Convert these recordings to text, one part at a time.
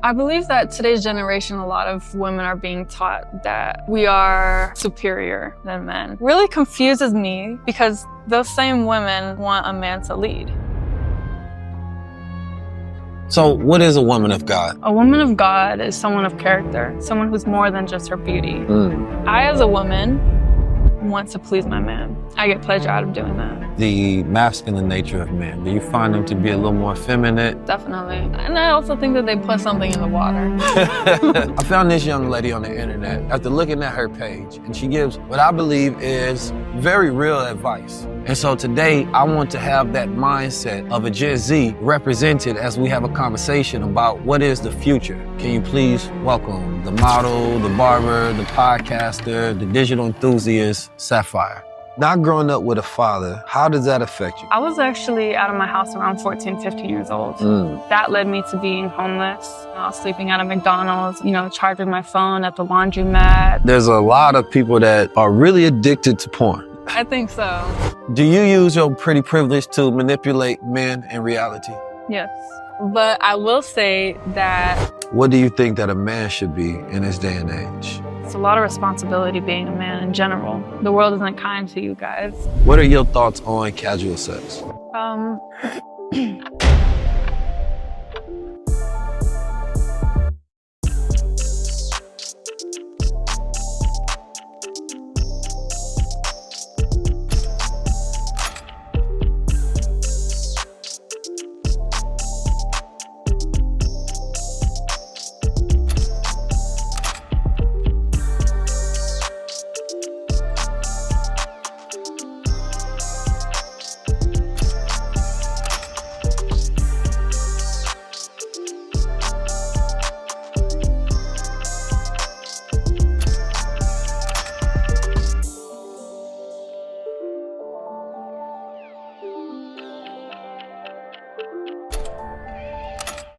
I believe that today's generation, a lot of women are being taught that we are superior than men. Really confuses me because those same women want a man to lead. So what is a woman of God? A woman of God is someone of character, someone who's more than just her beauty. I, as a woman, want to please my man. I get pleasure out of doing that. The masculine nature of men, do you find them to be a little more effeminate? Definitely. And I also think that they put something in the water. I found this young lady on the internet after looking at her page, and she gives what I believe is very real advice. And so today, I want to have that mindset of a Gen Z represented as we have a conversation about what is the future. Can you please welcome the model, the barber, the podcaster, the digital enthusiast, Sapphire. Not growing up with a father, how does that affect you? I was actually out of my house around 14, 15 years old. That led me to being homeless. I was sleeping at a McDonald's, charging my phone at the laundromat. There's a lot of people that are really addicted to porn. I think so. Do you use your pretty privilege to manipulate men in reality? Yes. But I will say that... What do you think that a man should be in this day and age? It's a lot of responsibility being a man in general. The world isn't kind to you guys. What are your thoughts on casual sex?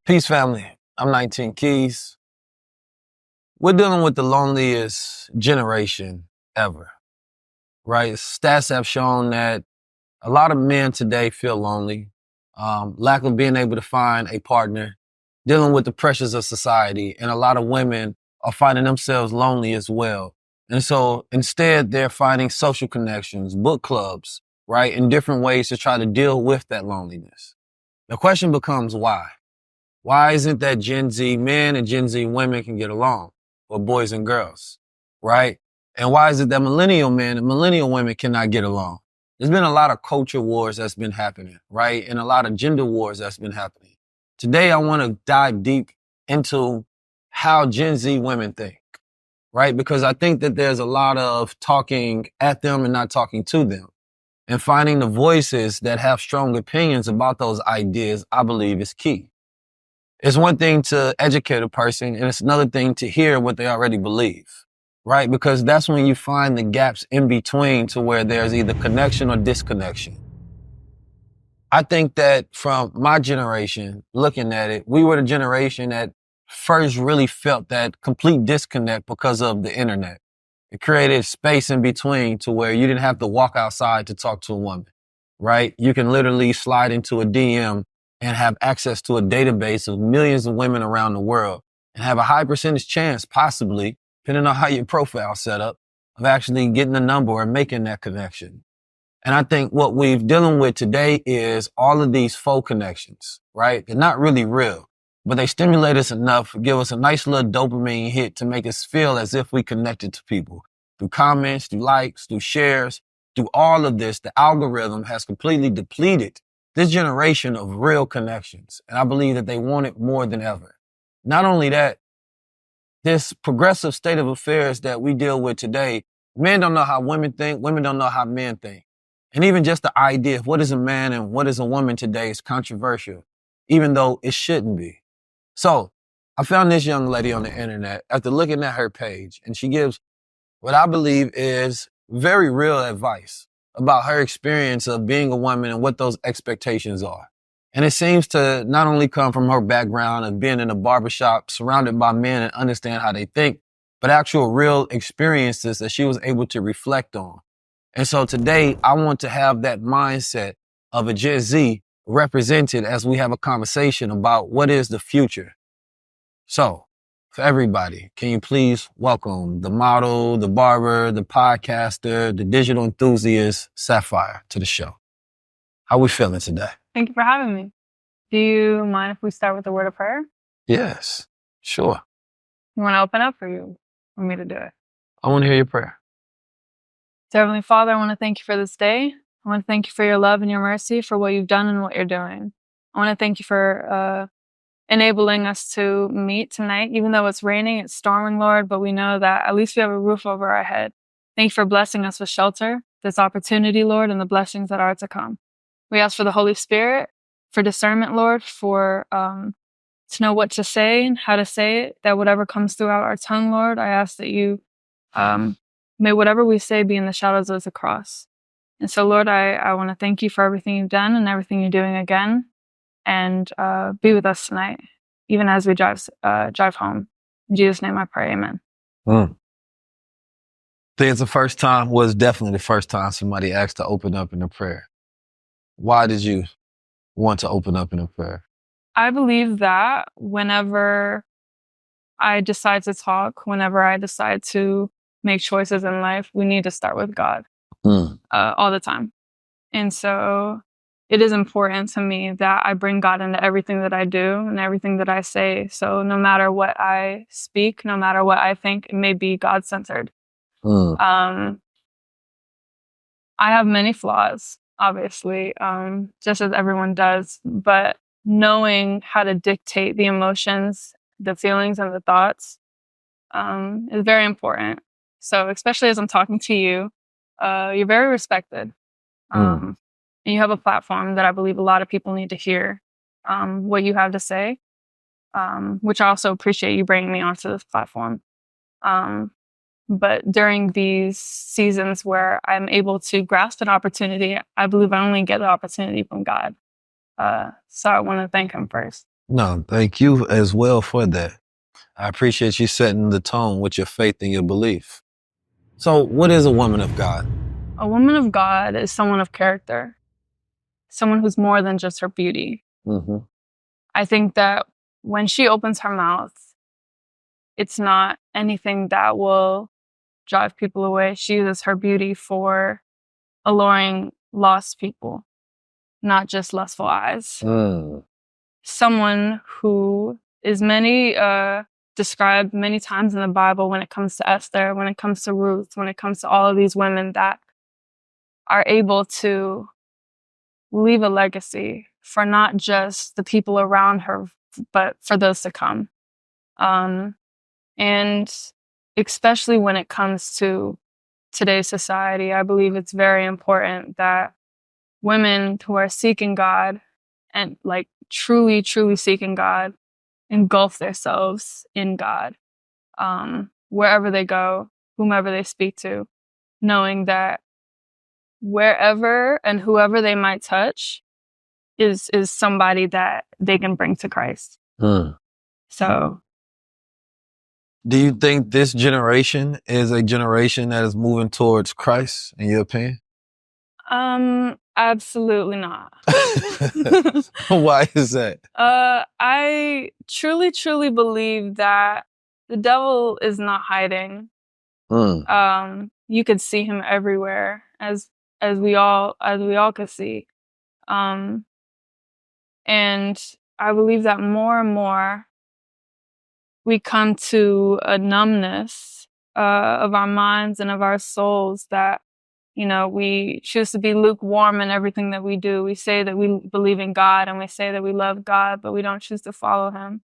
Peace, family. I'm 19 Keys. We're dealing with the loneliest generation ever, right? Stats have shown that a lot of men today feel lonely, lack of being able to find a partner, dealing with the pressures of society, and a lot of women are finding themselves lonely as well. And so instead, they're finding social connections, book clubs, right, in different ways to try to deal with that loneliness. The question becomes why? Why isn't that Gen Z men and Gen Z women can get along, or boys and girls, right? And why is it that millennial men and millennial women cannot get along? There's been a lot of culture wars that's been happening, right? And a lot of gender wars that's been happening. Today, I want to dive deep into how Gen Z women think, right? Because I think that there's a lot of talking at them and not talking to them. And finding the voices that have strong opinions about those ideas, I believe, is key. It's one thing to educate a person, and it's another thing to hear what they already believe, right? Because that's when you find the gaps in between to where there's either connection or disconnection. I think that from my generation, looking at it, we were the generation that first really felt that complete disconnect because of the internet. It created space in between to where you didn't have to walk outside to talk to a woman, right? You can literally slide into a DM and have access to a database of millions of women around the world and have a high percentage chance, possibly, depending on how your profile set up, of actually getting a number or making that connection. And I think what we're dealing with today is all of these faux connections, right? They're not really real, but they stimulate us enough, give us a nice little dopamine hit to make us feel as if we connected to people. Through comments, through likes, through shares, through all of this, the algorithm has completely depleted this generation of real connections. And I believe that they want it more than ever. Not only that, this progressive state of affairs that we deal with today, men don't know how women think, women don't know how men think. And even just the idea of what is a man and what is a woman today is controversial, even though it shouldn't be. So I found this young lady on the internet after looking at her page, and she gives what I believe is very real advice about her experience of being a woman and what those expectations are. And it seems to not only come from her background of being in a barbershop surrounded by men and understand how they think, but actual real experiences that she was able to reflect on. And so today, I want to have that mindset of a Gen Z represented as we have a conversation about what is the future. So, for everybody, can you please welcome the model, the barber, the podcaster, the digital enthusiast, Sapphire, to the show. How we feeling today? Thank you for having me. Do you mind if we start with a word of prayer? Yes, sure. You want to open up, or you want me to do it? I want to hear your prayer. So, Heavenly Father, I want to thank you for this day. I want to thank you for your love and your mercy, for what you've done and what you're doing. I want to thank you for enabling us to meet tonight, even though it's raining, it's storming, Lord, but we know that at least we have a roof over our head. Thank you for blessing us with shelter, this opportunity, Lord, and the blessings that are to come. We ask for the Holy Spirit, for discernment, Lord, for to know what to say and how to say it, that whatever comes throughout our tongue, Lord, I ask that you may whatever we say be in the shadows of the cross. And so, Lord, I want to thank you for everything you've done and everything you're doing again, and be with us tonight, even as we drive home. In Jesus' name I pray, amen. I think it's the first time, was definitely the first time somebody asked to open up in a prayer. Why did you want to open up in a prayer? I believe that whenever I decide to talk, whenever I decide to make choices in life, we need to start with God all the time. And so it is important to me that I bring God into everything that I do and everything that I say. So no matter what I speak, no matter what I think, it may be God-centered. I have many flaws, obviously, just as everyone does, but knowing how to dictate the emotions, the feelings, and the thoughts is very important. So especially as I'm talking to you, you're very respected. And you have a platform that I believe a lot of people need to hear what you have to say, which I also appreciate you bringing me onto this platform. But during these seasons where I'm able to grasp an opportunity, I believe I only get the opportunity from God. So I want to thank him first. No, thank you as well for that. I appreciate you setting the tone with your faith and your belief. So what is a woman of God? A woman of God is someone of character, someone who's more than just her beauty. I think that when she opens her mouth, it's not anything that will drive people away. She uses her beauty for alluring lost people, not just lustful eyes. Someone who is described many times in the Bible when it comes to Esther, when it comes to Ruth, when it comes to all of these women that are able to leave a legacy for not just the people around her, but for those to come. And especially when it comes to today's society, I believe it's very important that women who are seeking God and like truly, truly seeking God engulf themselves in God, wherever they go, whomever they speak to, knowing that wherever and whoever they might touch is somebody that they can bring to Christ. So, do you think this generation is a generation that is moving towards Christ, in your opinion? absolutely not. Why is that? I truly, truly believe that the devil is not hiding. You could see him everywhere, as we all could see. And I believe that more and more we come to a numbness of our minds and of our souls that, you know, we choose to be lukewarm in everything that we do. We say that we believe in God and we say that we love God, but we don't choose to follow him.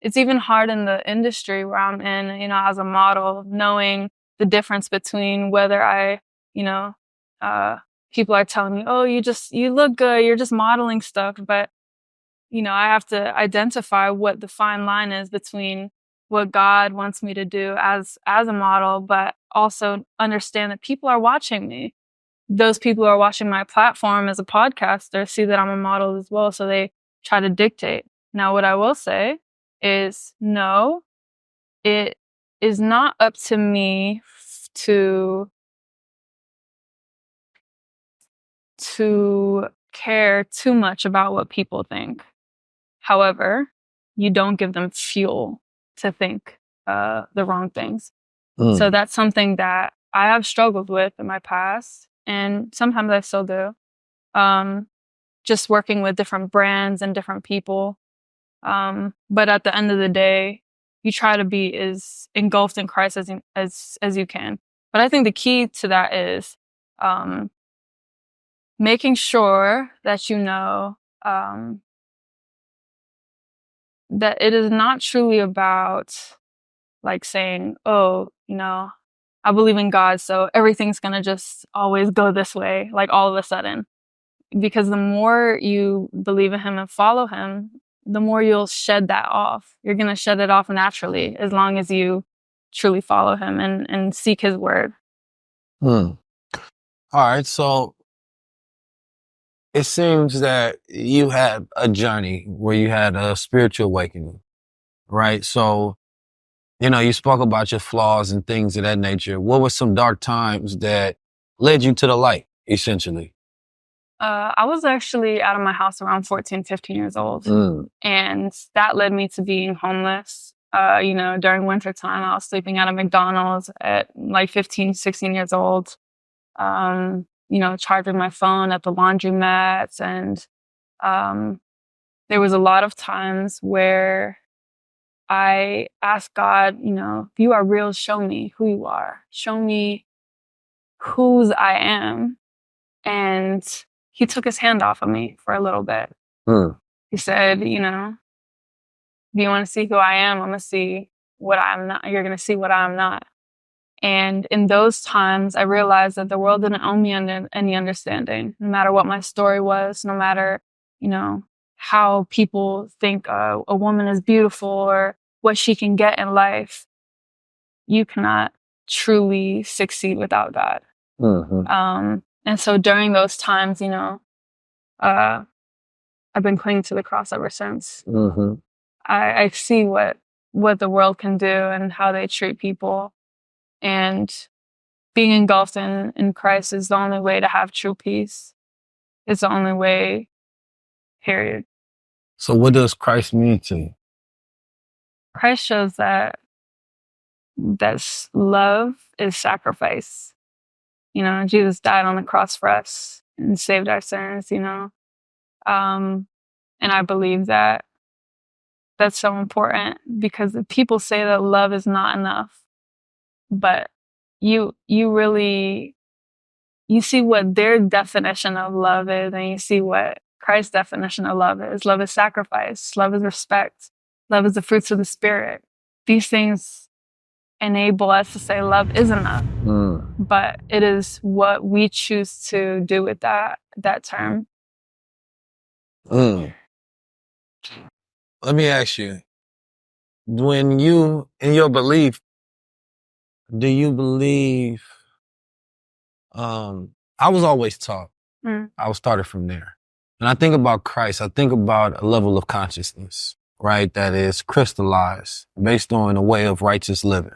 It's even hard in the industry where I'm in, you know, as a model, knowing the difference between whether people are telling me, oh, you look good, you're just modeling stuff. But, you know, I have to identify what the fine line is between what God wants me to do as a model, but also understand that people are watching me. Those people who are watching my platform as a podcaster see that I'm a model as well, so they try to dictate. Now, what I will say is, no, it is not up to me to care too much about what people think. However, you don't give them fuel to think the wrong things. Mm. So that's something that I have struggled with in my past, and sometimes I still do. Just working with different brands and different people. But at the end of the day, you try to be as engulfed in Christ as you can. But I think the key to that is making sure that you know that it is not truly about like saying, oh, I believe in God, so everything's gonna just always go this way, like all of a sudden. Because the more you believe in Him and follow Him, the more you'll shed that off. You're gonna shed it off naturally as long as you truly follow Him and seek His word. All right, so it seems that you had a journey where you had a spiritual awakening, right? So, you spoke about your flaws and things of that nature. What were some dark times that led you to the light, essentially? I was actually out of my house around 14, 15 years old. And that led me to being homeless. During winter time, I was sleeping at a McDonald's at like 15, 16 years old. Charging my phone at the laundromats. And there was a lot of times where I asked God, if you are real, show me who you are. Show me whose I am. And He took His hand off of me for a little bit. He said, if you want to see who I am, I'm going to see what I'm not. You're going to see what I'm not. And in those times, I realized that the world didn't owe me any understanding, no matter what my story was, no matter, how people think a woman is beautiful or what she can get in life. You cannot truly succeed without God. And so during those times, I've been clinging to the cross ever since. I see what the world can do and how they treat people. And being engulfed in Christ is the only way to have true peace. It's the only way, period. So what does Christ mean to you? Christ shows that love is sacrifice. Jesus died on the cross for us and saved our sins, and I believe that that's so important because people say that love is not enough, but you really, you see what their definition of love is, and you see what Christ's definition of love is. Love is sacrifice. Love is respect. Love is the fruits of the Spirit. These things enable us to say love is enough, but it is what we choose to do with that term. Let me ask you, when you, in your belief, do you believe, I was always taught, I was started from there. And I think about Christ, I think about a level of consciousness, right, that is crystallized based on a way of righteous living,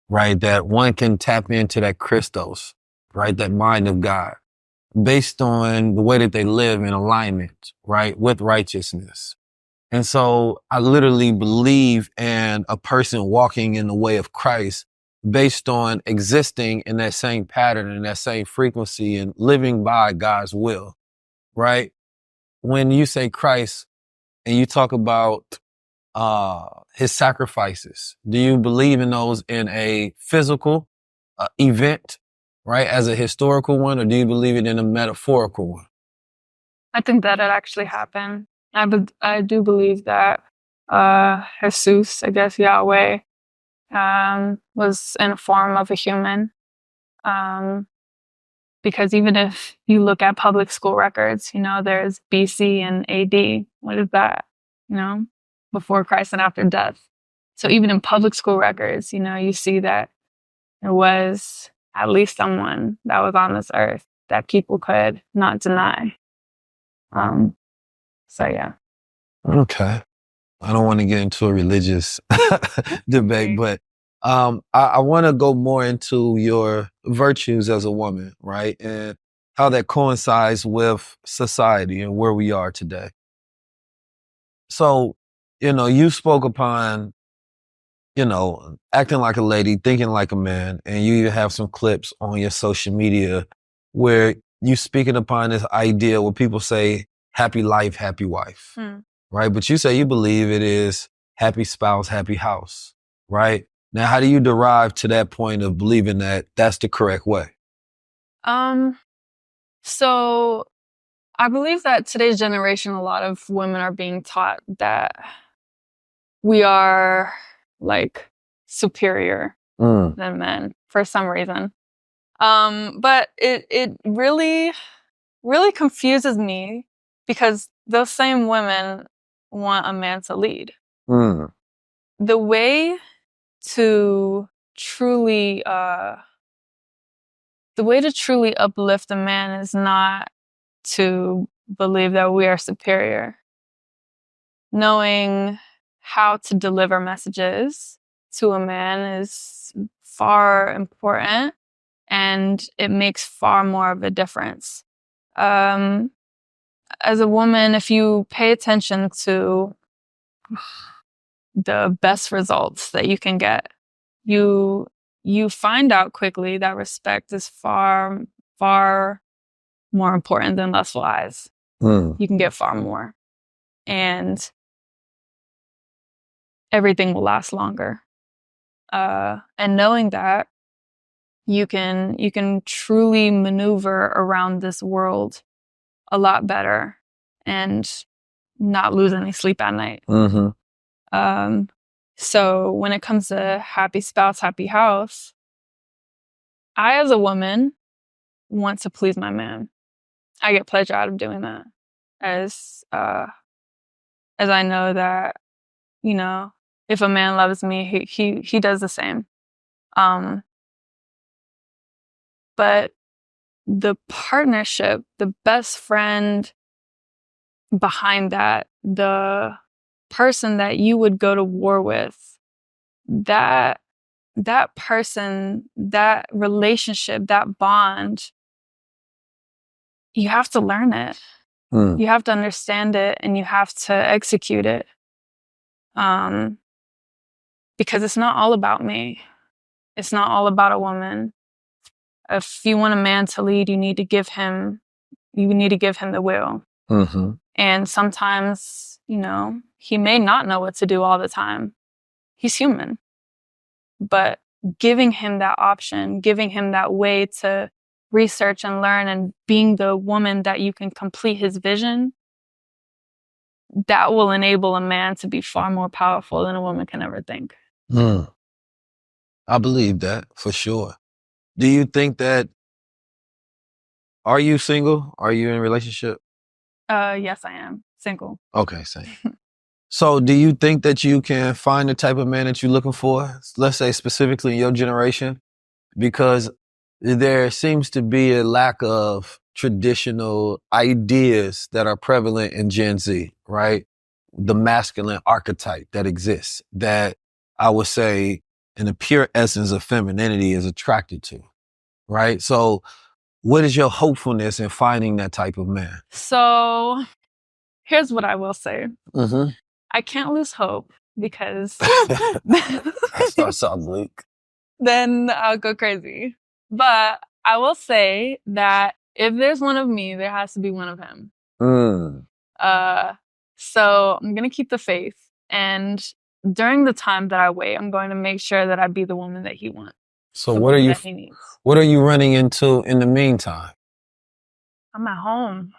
right, that one can tap into that Christos, right, that mind of God, based on the way that they live in alignment, right, with righteousness. And so I literally believe in a person walking in the way of Christ based on existing in that same pattern and that same frequency and living by God's will, right? When you say Christ and you talk about His sacrifices, do you believe in those in a physical event, right, as a historical one, or do you believe it in a metaphorical one? I think that it actually happened. I do believe that Jesus, I guess Yahweh, was in a form of a human. Because even if you look at public school records, there's BC and AD. What is that? Before Christ and after death. So even in public school records, you see that there was at least someone that was on this earth that people could not deny. So yeah. Okay. I don't want to get into a religious debate, but I want to go more into your virtues as a woman, right? And how that coincides with society and where we are today. So, you spoke upon acting like a lady, thinking like a man, and you even have some clips on your social media where you speaking upon this idea where people say happy life, happy wife, right? But you say you believe it is happy spouse, happy house, right? Now, how do you derive to that point of believing that that's the correct way? So I believe that today's generation, a lot of women are being taught that we are like superior than men for some reason. But it really, really confuses me because those same women want a man to lead. The way to truly, uplift a man is not to believe that we are superior. Knowing how to deliver messages to a man is far important, and it makes far more of a difference. As a woman, if you pay attention to the best results that you can get, you find out quickly that respect is far, far more important than lustful eyes. You can get far more, and everything will last longer. And knowing that, you can truly maneuver around this world a lot better and not lose any sleep at night. So when it comes to happy spouse, happy house, I as a woman want to please my man. I get pleasure out of doing that, as I know that, if a man loves me, he does the same. But the partnership, the best friend behind that, the person that you would go to war with, that person, that relationship, that bond, you have to learn it. You have to understand it, and you have to execute it. Because it's not all about me. It's not all about a woman. If you want a man to lead, you need to give him the will. And sometimes, he may not know what to do all the time. He's human. But giving him that option, giving him that way to research and learn, and being the woman that you can complete his vision, that will enable a man to be far more powerful than a woman can ever think. I believe that for sure. Do you think that, are you single? Are you in a relationship? Yes, I am single. Okay, same. So do you think that you can find the type of man that you're looking for, let's say specifically in your generation? Because there seems to be a lack of traditional ideas that are prevalent in Gen Z, right? The masculine archetype that exists, that I would say in the pure essence of femininity is attracted to, right? So what is your hopefulness in finding that type of man? So here's what I will say. I can't lose hope, because That starts off bleak. Then I'll go crazy. But I will say that if there's one of me, there has to be one of him. So I'm going to keep the faith. And during the time that I wait, I'm going to make sure that I be the woman that he wants. So what are you running into in the meantime? I'm at home.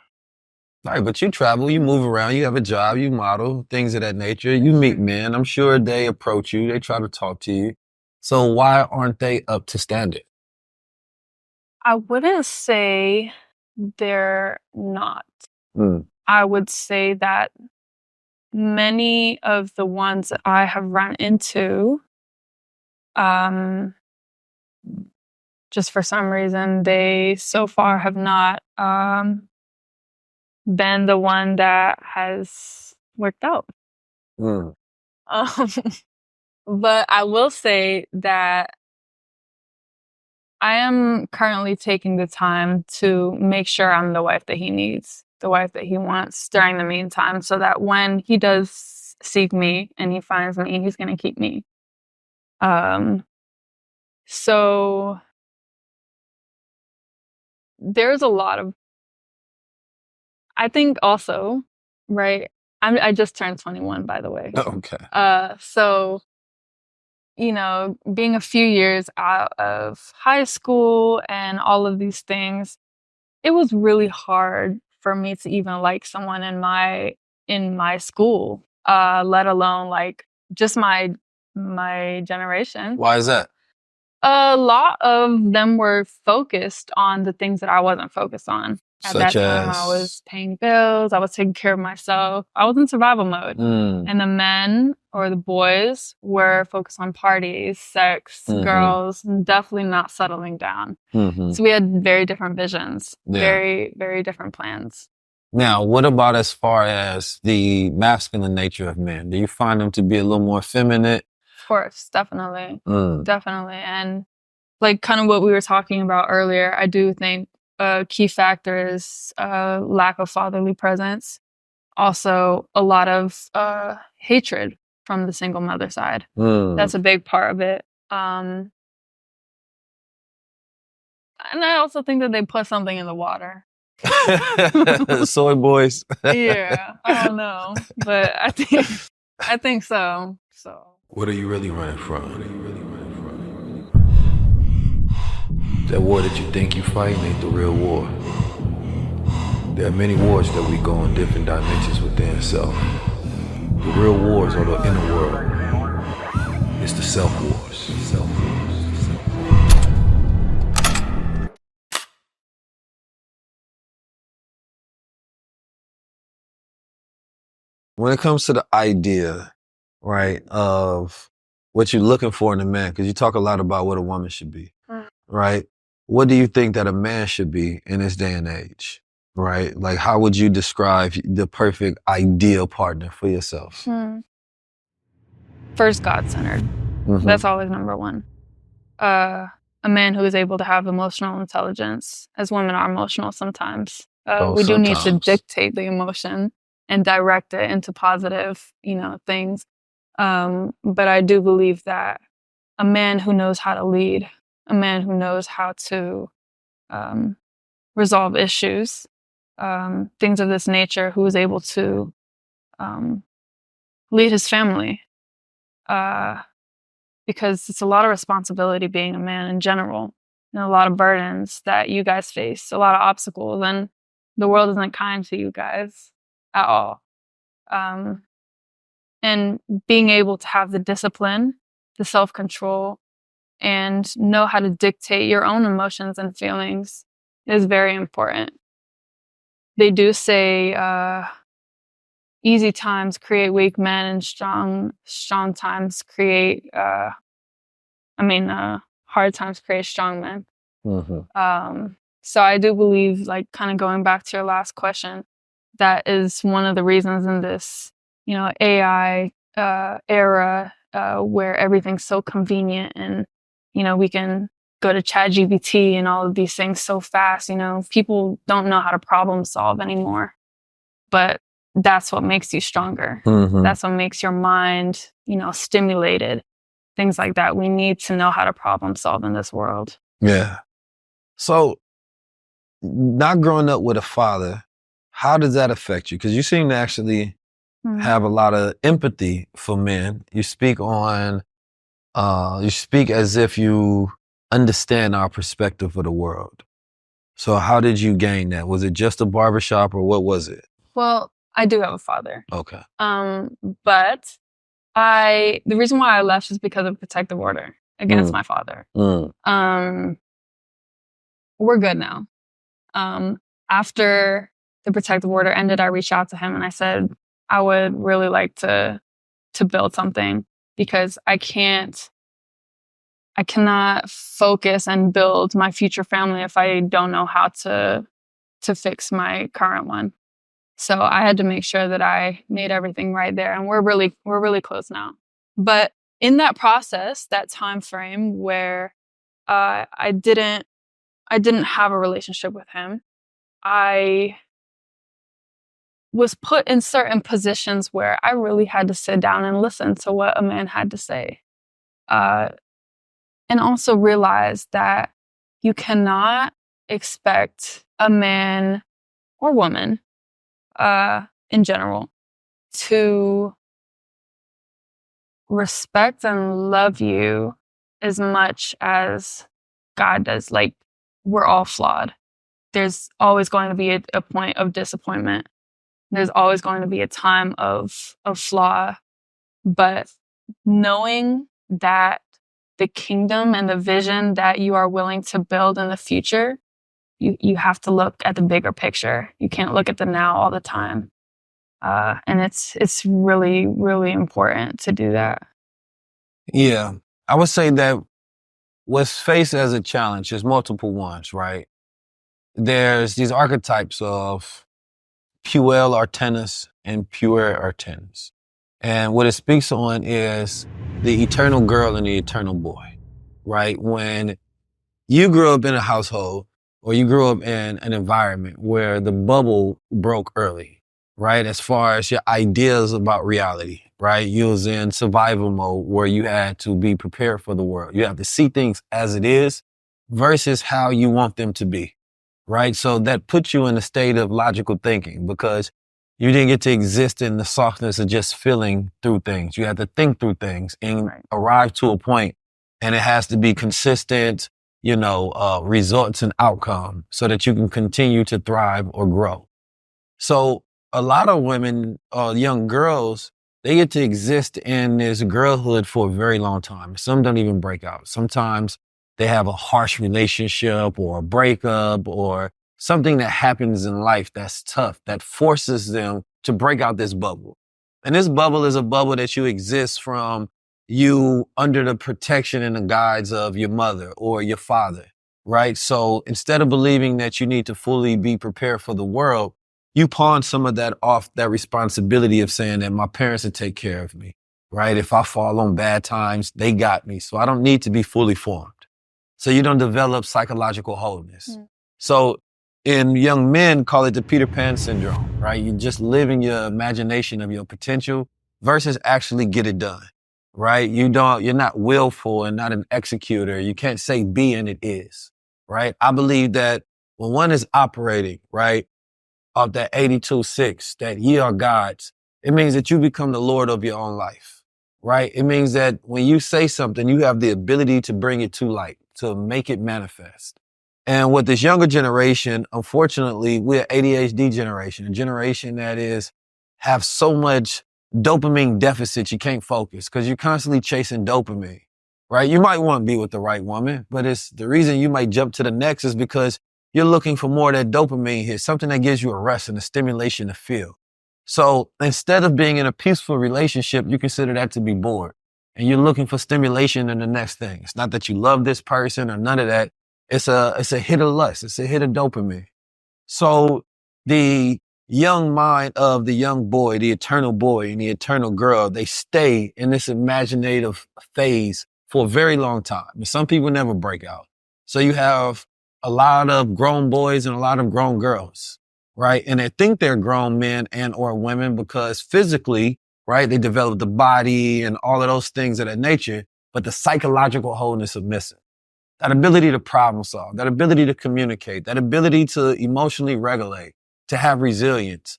Right, but you travel, you move around, you have a job, you model, things of that nature. You meet men. I'm sure they approach you. They try to talk to you. So why aren't they up to standard? I wouldn't say they're not. I would say that many of the ones that I have run into, just for some reason, they so far have not been the one that has worked out. But I will say that I am currently taking the time to make sure I'm the wife that he needs, the wife that he wants during the meantime, so that when he does seek me and he finds me, he's going to keep me. So there's a lot of, I think also, right? I just turned 21, by the way. Okay. So, being a few years out of high school and all of these things, it was really hard for me to even like someone in my school, let alone like just my generation. Why is that? A lot of them were focused on the things that I wasn't focused on. At Such that time, I as? was paying bills, I was taking care of myself. I was in survival mode. And the men or the boys were focused on parties, sex, girls, and definitely not settling down. So we had very different visions, very, very different plans. Now, what about as far as the masculine nature of men? Do you find them to be a little more feminine? Of course, definitely. Definitely. And like kind of what we were talking about earlier, I do think a key factor is lack of fatherly presence. Also, a lot of hatred from the single mother side. That's a big part of it. And I also think that they put something in the water. Soy boys. Yeah, I don't know, but I think so. So. What are you really running from? That war that you think you fighting ain't the real war. There are many wars that we go in different dimensions within self. The real wars are the inner world. It's the self wars. When it comes to the idea, right, of what you're looking for in a man, because you talk a lot about what a woman should be, right? What do you think that a man should be in this day and age, right? Like, how would you describe the perfect ideal partner for yourself? First, God-centered. That's always number one. A man who is able to have emotional intelligence, as women are emotional sometimes. We do need to dictate the emotion and direct it into positive, things. But I do believe that a man who knows how to lead, a man who knows how to resolve issues, things of this nature, who is able to lead his family. Because it's a lot of responsibility being a man in general, and a lot of burdens that you guys face, a lot of obstacles, and the world isn't kind to you guys at all. And being able to have the discipline, the self-control, and know how to dictate your own emotions and feelings is very important. They do say easy times create weak men, and strong times create hard times create strong men. So I do believe, like, kind of going back to your last question, that is one of the reasons in this, AI era where everything's so convenient, and, we can go to ChatGPT and all of these things so fast. People don't know how to problem solve anymore, but that's what makes you stronger. That's what makes your mind, stimulated. Things like that. We need to know how to problem solve in this world. Yeah. So, not growing up with a father, how does that affect you? Because you seem to actually have a lot of empathy for men. You speak as if you understand our perspective of the world. So how did you gain that? Was it just a barbershop, or what was it? Well, I do have a father. Okay. But the reason why I left is because of protective order against my father. We're good now. After the protective order ended, I reached out to him and I said, I would really like to build something, because I cannot focus and build my future family if I don't know how to fix my current one. So I had to make sure that I made everything right there, and we're really close now. But in that process, that time frame where I didn't have a relationship with him, I was put in certain positions where I really had to sit down and listen to what a man had to say. And also realize that you cannot expect a man or woman, in general, to respect and love you as much as God does. Like, we're all flawed. There's always going to be a point of disappointment. There's always going to be a time of flaw. But knowing that the kingdom and the vision that you are willing to build in the future, you have to look at the bigger picture. You can't look at the now all the time. And it's really, really important to do that. Yeah. I would say that what's faced as a challenge is multiple ones, right? There's these archetypes of puel artenis and puer artenis. And what it speaks on is the eternal girl and the eternal boy, right? When you grew up in a household or you grew up in an environment where the bubble broke early, right? As far as your ideas about reality, right? You was in survival mode where you had to be prepared for the world. You have to see things as it is versus how you want them to be, right? So that puts you in a state of logical thinking because you didn't get to exist in the softness of just feeling through things. You had to think through things and arrive to a point, and it has to be consistent, results and outcome so that you can continue to thrive or grow. So a lot of women, young girls, they get to exist in this girlhood for a very long time. Some don't even break out. Sometimes they have a harsh relationship or a breakup or something that happens in life that's tough, that forces them to break out this bubble. And this bubble is a bubble that you exist from you under the protection and the guides of your mother or your father, right? So instead of believing that you need to fully be prepared for the world, you pawn some of that off, that responsibility of saying that my parents will take care of me, right? If I fall on bad times, they got me. So I don't need to be fully formed. So you don't develop psychological wholeness. Mm. So in young men, call it the Peter Pan syndrome, right? You just live in your imagination of your potential versus actually get it done, right? You're not willful and not an executor. You can't say be and it is, right? I believe that when one is operating, right, of that 82-6, that ye are God's, it means that you become the Lord of your own life, right? It means that when you say something, you have the ability to bring it to light, to make it manifest. And with this younger generation, unfortunately, we're an ADHD generation, a generation that have so much dopamine deficit, you can't focus because you're constantly chasing dopamine, right? You might want to be with the right woman, but it's the reason you might jump to the next is because you're looking for more of that dopamine hit, something that gives you a rest and a stimulation to feel. So instead of being in a peaceful relationship, you consider that to be bored. And you're looking for stimulation in the next thing. It's not that you love this person or none of that. It's a hit of lust. It's a hit of dopamine. So the young mind of the young boy, the eternal boy and the eternal girl, they stay in this imaginative phase for a very long time. And some people never break out. So you have a lot of grown boys and a lot of grown girls, right? And they think they're grown men and or women because physically, right, they develop the body and all of those things of that nature, but the psychological wholeness is missing. That ability to problem solve, that ability to communicate, that ability to emotionally regulate, to have resilience,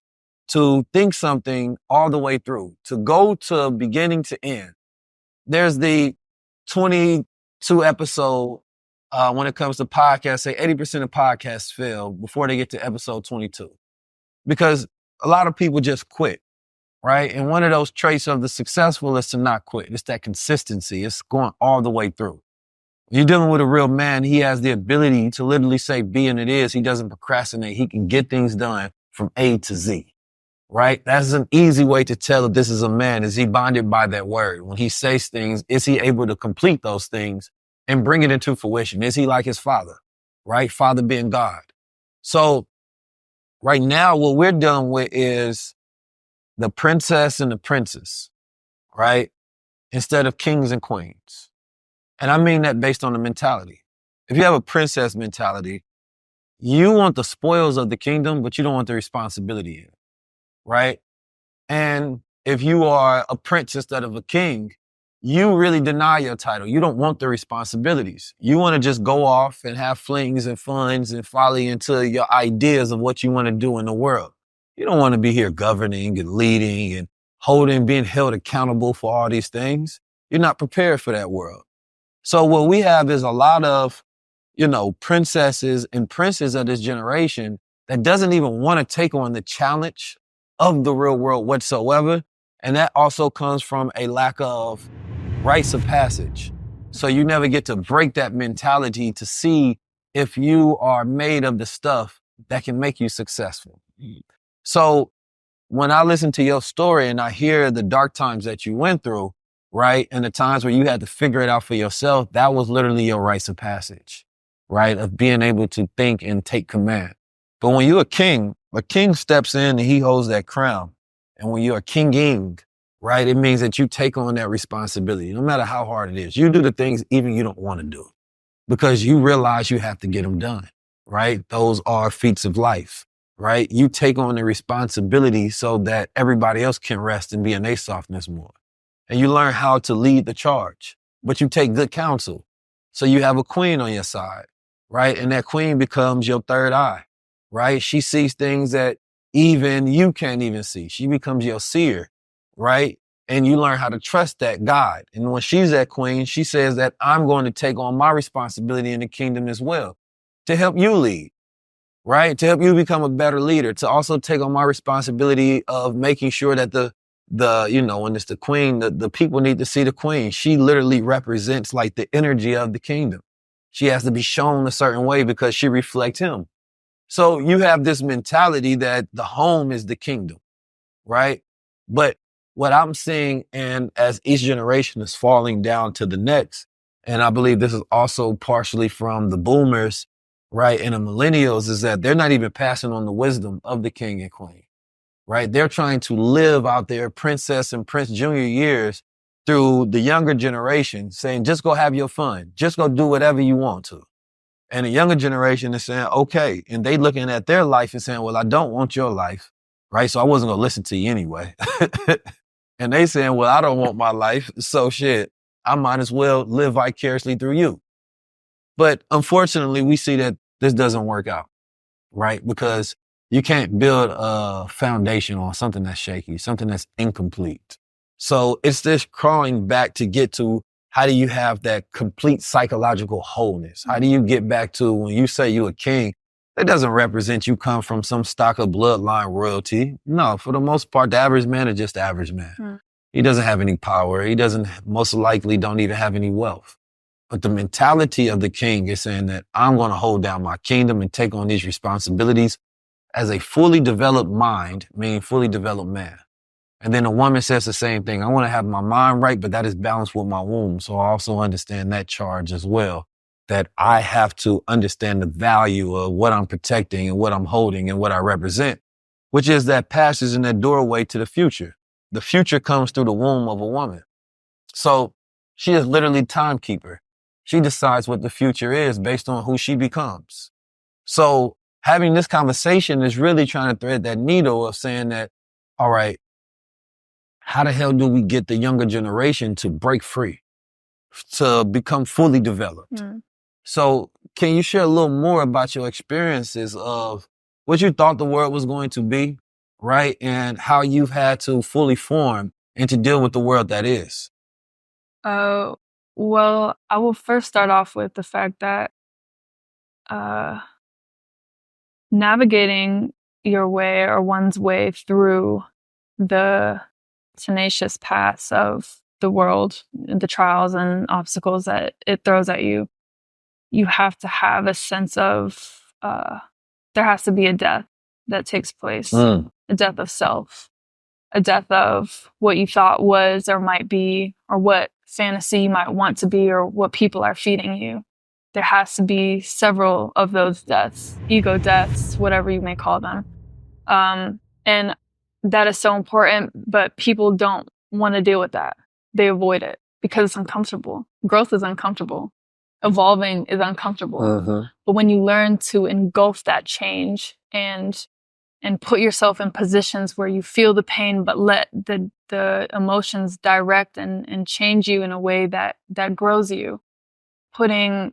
to think something all the way through, to go to beginning to end. There's the 22 episode, when it comes to podcasts, say 80% of podcasts fail before they get to episode 22. Because a lot of people just quit, right? And one of those traits of the successful is to not quit. It's that consistency. It's going all the way through. You're dealing with a real man. He has the ability to literally say be and it is. He doesn't procrastinate. He can get things done from A to Z, right? That's an easy way to tell if this is a man. Is he bonded by that word? When he says things, is he able to complete those things and bring it into fruition? Is he like his father, right? Father being God. So right now, what we're dealing with is the princess and the princess, right? Instead of kings and queens. And I mean that based on the mentality. If you have a princess mentality, you want the spoils of the kingdom, but you don't want the responsibility in it, right? And if you are a prince instead of a king, you really deny your title. You don't want the responsibilities. You want to just go off and have flings and funs and follow into your ideas of what you want to do in the world. You don't want to be here governing and leading and being held accountable for all these things. You're not prepared for that world. So what we have is a lot of, princesses and princes of this generation that doesn't even want to take on the challenge of the real world whatsoever. And that also comes from a lack of rites of passage. So you never get to break that mentality to see if you are made of the stuff that can make you successful. So when I listen to your story and I hear the dark times that you went through, right, and the times where you had to figure it out for yourself, that was literally your rites of passage, right, of being able to think and take command. But when you're a king steps in and he holds that crown. And when you're a king, right, it means that you take on that responsibility, no matter how hard it is. You do the things even you don't want to do because you realize you have to get them done, right? Those are feats of life, right? You take on the responsibility so that everybody else can rest and be in their softness more. And you learn how to lead the charge, but you take good counsel. So you have a queen on your side, right? And that queen becomes your third eye, right? She sees things that even you can't even see. She becomes your seer, right? And you learn how to trust that God. And when she's that queen, she says that I'm going to take on my responsibility in the kingdom as well to help you lead, right? To help you become a better leader, to also take on my responsibility of making sure that when it's the queen, the people need to see the queen. She literally represents like the energy of the kingdom. She has to be shown a certain way because she reflects him. So you have this mentality that the home is the kingdom, right? But what I'm seeing, and as each generation is falling down to the next, and I believe this is also partially from the boomers, right, and the millennials, is that they're not even passing on the wisdom of the king and queen, right? They're trying to live out their princess and prince junior years through the younger generation, saying, just go have your fun. Just go do whatever you want to. And the younger generation is saying, okay. And they looking at their life and saying, well, I don't want your life, right? So I wasn't going to listen to you anyway. And they saying, well, I don't want my life. So shit, I might as well live vicariously through you. But unfortunately, we see that this doesn't work out, right? Because you can't build a foundation on something that's shaky, something that's incomplete. So it's this crawling back to get to, how do you have that complete psychological wholeness? How do you get back to when you say you're a king, that doesn't represent you come from some stock of bloodline royalty. No, for the most part, the average man is just the average man. He doesn't have any power. He doesn't, most likely don't even have any wealth. But the mentality of the king is saying that I'm going to hold down my kingdom and take on these responsibilities as a fully developed mind, meaning fully developed man. And then a woman says the same thing. I want to have my mind right, but that is balanced with my womb. So I also understand that charge as well, that I have to understand the value of what I'm protecting and what I'm holding and what I represent, which is that passage and that doorway to the future. The future comes through the womb of a woman. So she is literally timekeeper. She decides what the future is based on who she becomes. So having this conversation is really trying to thread that needle of saying that, all right, how the hell do we get the younger generation to break free, to become fully developed? So can you share a little more about your experiences of what you thought the world was going to be, right? And how you've had to fully form and to deal with the world that is? Well, I will first start off with the fact that navigating your way or one's way through the tenacious paths of the world, the trials and obstacles that it throws at you, you have to have a sense of, there has to be a death that takes place, a death of self, a death of what you thought was or might be, or what fantasy you might want to be, or what people are feeding you. There has to be several of those deaths, ego deaths, whatever you may call them. And that is so important, but people don't want to deal with that. They avoid it because it's uncomfortable. Growth is uncomfortable. Evolving is uncomfortable. But when you learn to engulf that change and put yourself in positions where you feel the pain, but let the the emotions direct and change you in a way that grows you. Putting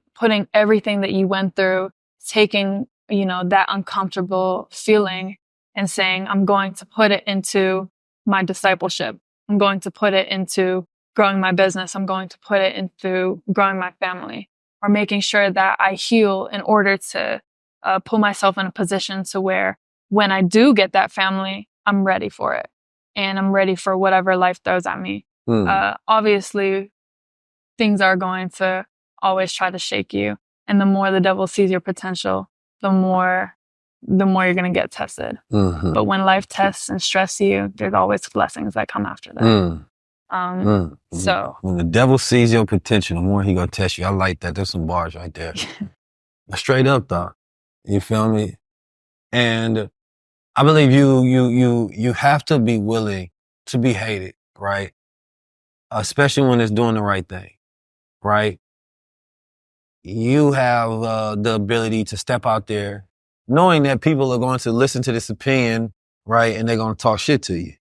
everything that you went through, taking, that uncomfortable feeling and saying, I'm going to put it into my discipleship. I'm going to put it into growing my business. I'm going to put it into growing my family, or making sure that I heal in order to put myself in a position to where when I do get that family, I'm ready for it. And I'm ready for whatever life throws at me. Obviously, things are going to always try to shake you. And the more the devil sees your potential, the more you're going to get tested. But when life tests and stress you, there's always blessings that come after that. So when the devil sees your potential, the more he gonna test you. I like that. There's some bars right there. Straight up though. You feel me? And I believe you have to be willing to be hated, right? Especially when it's doing the right thing, right? You have the ability to step out there knowing that people are going to listen to this opinion, right? And they're going to talk shit to you,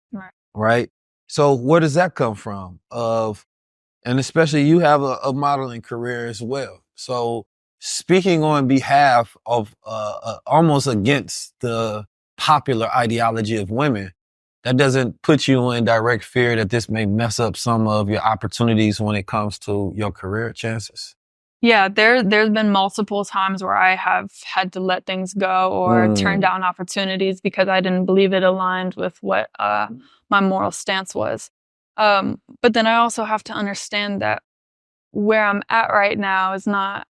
right? So where does that come from? And especially you have a modeling career as well. So speaking on behalf of almost against the popular ideology of women, that doesn't put you in direct fear that this may mess up some of your opportunities when it comes to your career chances? Yeah, there's been multiple times where I have had to let things go or turn down opportunities because I didn't believe it aligned with what my moral stance was. But then I also have to understand that where I'm at right now is not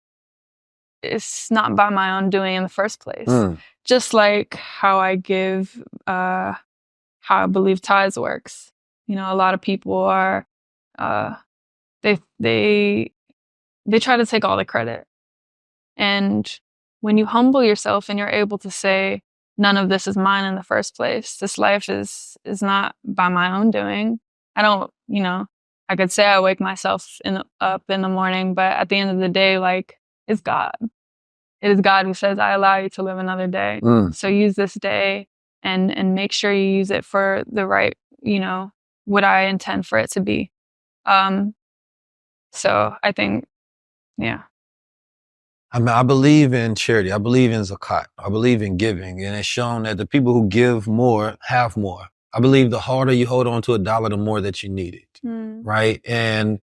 by my own doing in the first place. Just like how I give, how I believe tithes works. A lot of people are, they try to take all the credit. And when you humble yourself and you're able to say, none of this is mine in the first place, this life is not by my own doing. I don't, I could say I wake myself up in the morning, but at the end of the day, it's God. It is God who says, I allow you to live another day. So use this day and make sure you use it for the right, what I intend for it to be. So I think, yeah. I mean, I believe in charity. I believe in zakat. I believe in giving. And it's shown that the people who give more have more. I believe the harder you hold on to $1, the more that you need it. Right? And,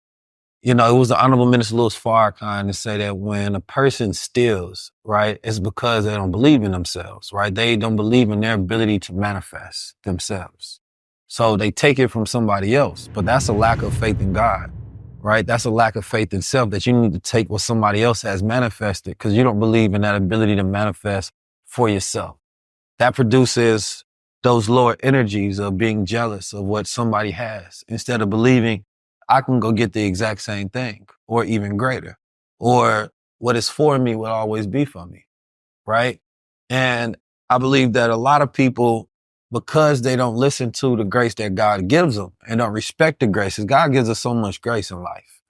it was the Honorable Minister Louis Farrakhan to say that when a person steals, right, it's because they don't believe in themselves, right? They don't believe in their ability to manifest themselves. So they take it from somebody else. But that's a lack of faith in God. Right? That's a lack of faith in self, that you need to take what somebody else has manifested because you don't believe in that ability to manifest for yourself. That produces those lower energies of being jealous of what somebody has instead of believing I can go get the exact same thing or even greater, or what is for me will always be for me. Right? And I believe that a lot of people, because they don't listen to the grace that God gives them and don't respect the grace, because God gives us so much grace in life,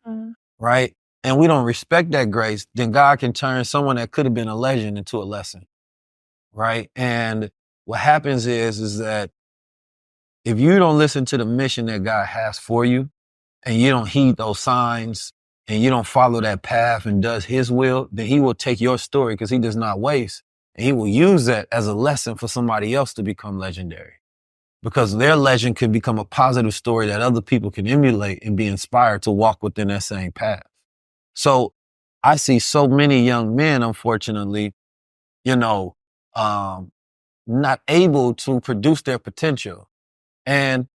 right? And we don't respect that grace, then God can turn someone that could have been a legend into a lesson, right? And what happens is that if you don't listen to the mission that God has for you and you don't heed those signs and you don't follow that path and does his will, then he will take your story because he does not waste. And he will use that as a lesson for somebody else to become legendary, because their legend could become a positive story that other people can emulate and be inspired to walk within that same path. So I see so many young men, unfortunately, not able to produce their potential. And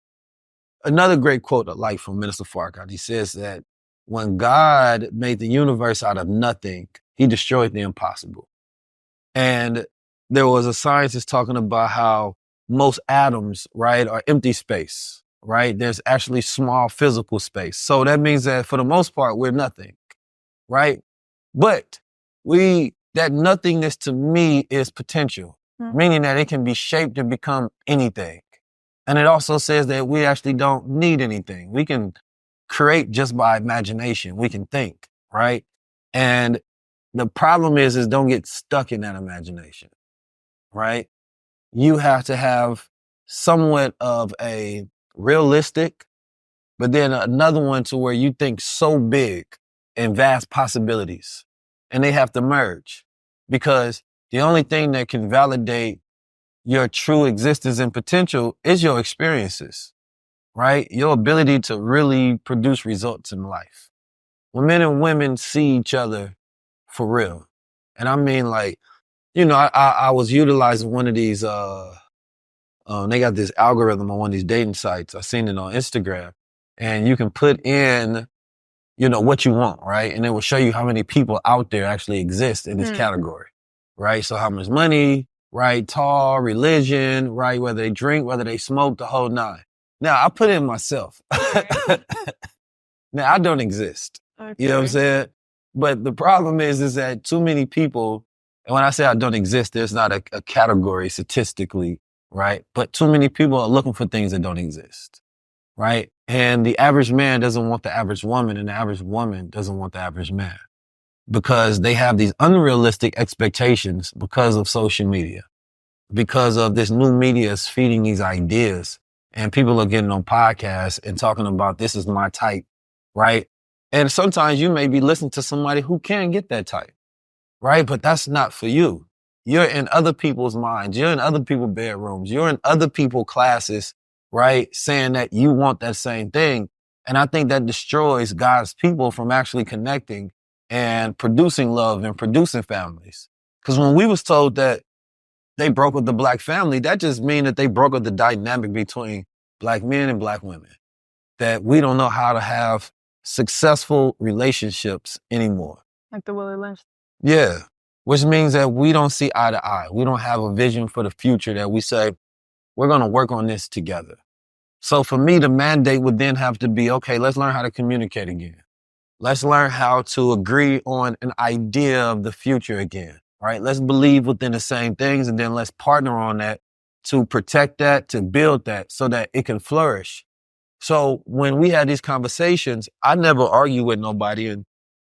another great quote I like from Minister Farrakhan, he says that when God made the universe out of nothing, he destroyed the impossible. And there was a scientist talking about how most atoms, right, are empty space, right? There's actually small physical space. So that means that for the most part, we're nothing, right? But that nothingness to me is potential, meaning that it can be shaped to become anything. And it also says that we actually don't need anything. We can create just by imagination. We can think, right? And the problem is don't get stuck in that imagination, right? You have to have somewhat of a realistic, but then another one to where you think so big and vast possibilities, and they have to merge, because the only thing that can validate your true existence and potential is your experiences, right? Your ability to really produce results in life. When men and women see each other for real, and I mean, like, you know, I was utilizing one of these, they got this algorithm on one of these dating sites. I seen it on Instagram, and you can put in, you know, what you want, right? And it will show you how many people out there actually exist in this category, right? So how much money, right? Tall, religion, right? Whether they drink, whether they smoke, the whole nine. Now, I put in myself. Now, I don't exist. Okay. You know what I'm saying? But the problem is that too many people, and when I say I don't exist, there's not a category statistically, right? But too many people are looking for things that don't exist, right? And the average man doesn't want the average woman, and the average woman doesn't want the average man, because they have these unrealistic expectations because of social media, because of this new media is feeding these ideas, and people are getting on podcasts and talking about, this is my type, right? And sometimes you may be listening to somebody who can get that type, right? But that's not for you. You're in other people's minds. You're in other people's bedrooms. You're in other people's classes, right? Saying that you want that same thing. And I think that destroys God's people from actually connecting and producing love and producing families. Because when we was told that they broke with the black family, that just means that they broke with the dynamic between black men and black women. That we don't know how to have successful relationships anymore. Like the Willie Lynch. Yeah. Which means that we don't see eye to eye. We don't have a vision for the future that we say, we're going to work on this together. So for me, the mandate would then have to be, okay, let's learn how to communicate again. Let's learn how to agree on an idea of the future again, right? Let's believe within the same things, and then let's partner on that to protect that, to build that so that it can flourish. So when we had these conversations, I never argue with nobody and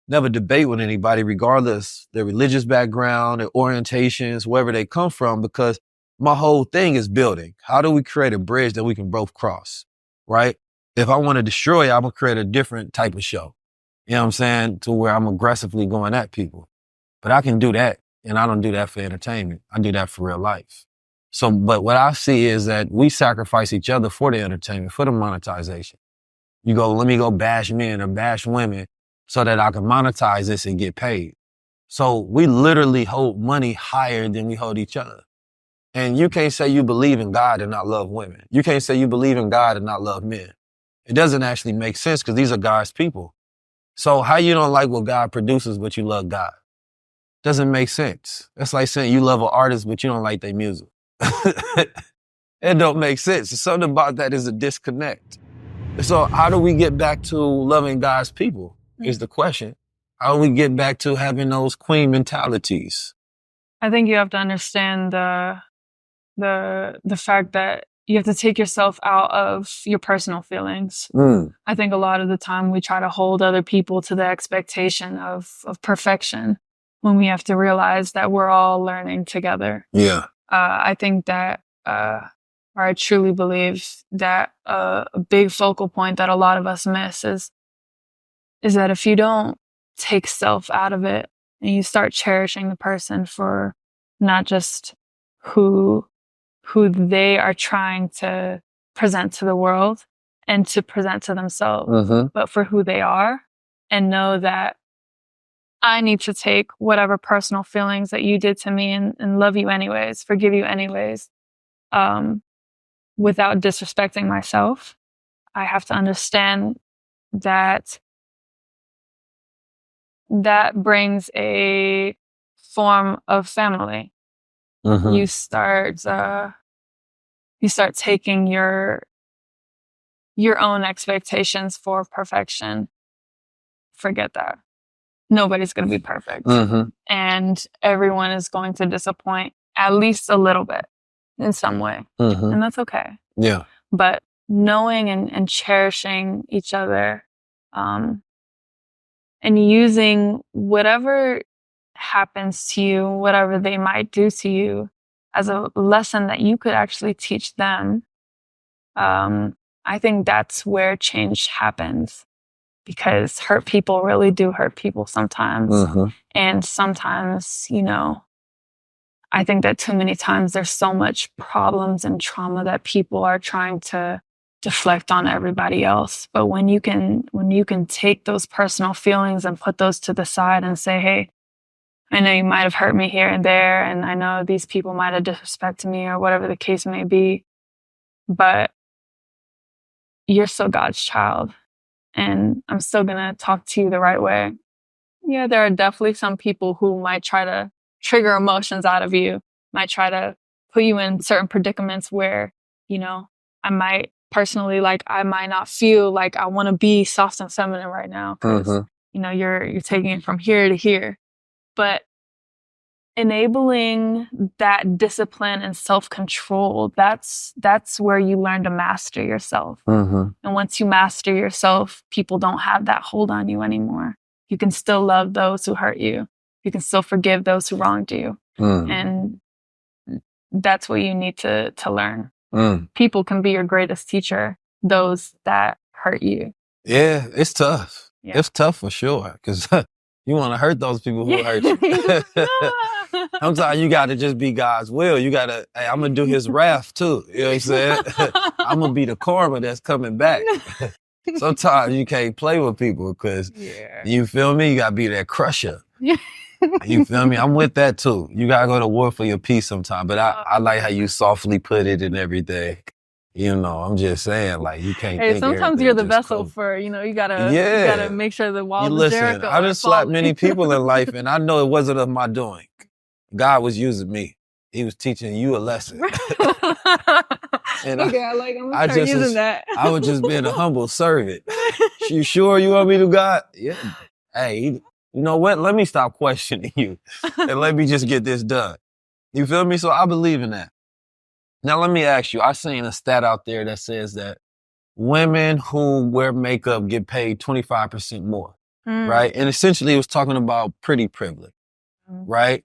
never debate with anybody, regardless their religious background, their orientations, wherever they come from, because my whole thing is building. How do we create a bridge that we can both cross, right? If I want to destroy it, I'm going to create a different type of show. You know what I'm saying? To where I'm aggressively going at people. But I can do that, and I don't do that for entertainment. I do that for real life. So, but what I see is that we sacrifice each other for the entertainment, for the monetization. You go, let me go bash men or bash women so that I can monetize this and get paid. So we literally hold money higher than we hold each other. And you can't say you believe in God and not love women. You can't say you believe in God and not love men. It doesn't actually make sense, because these are God's people. So how you don't like what God produces, but you love God? Doesn't make sense. That's like saying you love an artist, but you don't like their music. It don't make sense. Something about that is a disconnect. So how do we get back to loving God's people is the question. How do we get back to having those queen mentalities? I think you have to understand the fact that you have to take yourself out of your personal feelings. I think a lot of the time we try to hold other people to the expectation of perfection, when we have to realize that we're all learning together. Yeah. I think that, or I truly believe that a big focal point that a lot of us miss is that if you don't take self out of it and you start cherishing the person for not just who they are trying to present to the world and to present to themselves, but for who they are, and know that I need to take whatever personal feelings that you did to me and love you anyways, forgive you anyways, without disrespecting myself. I have to understand that brings a form of family. You start taking your own expectations for perfection. Forget that. Nobody's going to be perfect. And everyone is going to disappoint at least a little bit in some way. And that's okay. Yeah. But knowing and cherishing each other, and using whatever happens to you, whatever they might do to you, as a lesson that you could actually teach them, I think that's where change happens, because hurt people really do hurt people sometimes. Mm-hmm. And sometimes, I think that too many times there's so much problems and trauma that people are trying to deflect on everybody else. But when you can take those personal feelings and put those to the side and say, hey, I know you might have hurt me here and there, and I know these people might have disrespected me or whatever the case may be, but you're still God's child, and I'm still going to talk to you the right way. Yeah, there are definitely some people who might try to trigger emotions out of you, might try to put you in certain predicaments where, I might personally, I might not feel like I want to be soft and feminine right now because, you're taking it from here to here. But enabling that discipline and self-control, that's where you learn to master yourself. Mm-hmm. And once you master yourself, people don't have that hold on you anymore. You can still love those who hurt you. You can still forgive those who wronged you. And that's what you need to learn. People can be your greatest teacher, those that hurt you. Yeah, it's tough. Yeah. It's tough for sure, because you want to hurt those people who hurt you. Sometimes you got to just be God's will. You got to, hey, I'm going to do his wrath too. You know what I'm saying? I'm going to be the karma that's coming back. Sometimes you can't play with people because, you feel me? You got to be that crusher. You feel me? I'm with that too. You got to go to war for your peace sometime. But I like how you softly put it and everything. I'm just saying, you can't think sometimes you're the vessel cool. for, you gotta make sure the walls of Jericho I just slapped many people in life, and I know it wasn't of my doing. God was using me. He was teaching you a lesson. And I'm just using that. I was just being a humble servant. You sure you want me to God? Yeah. Hey, you know what? Let me stop questioning you, and let me just get this done. You feel me? So I believe in that. Now, let me ask you, I seen a stat out there that says that women who wear makeup get paid 25% more, right? And essentially it was talking about pretty privilege, right?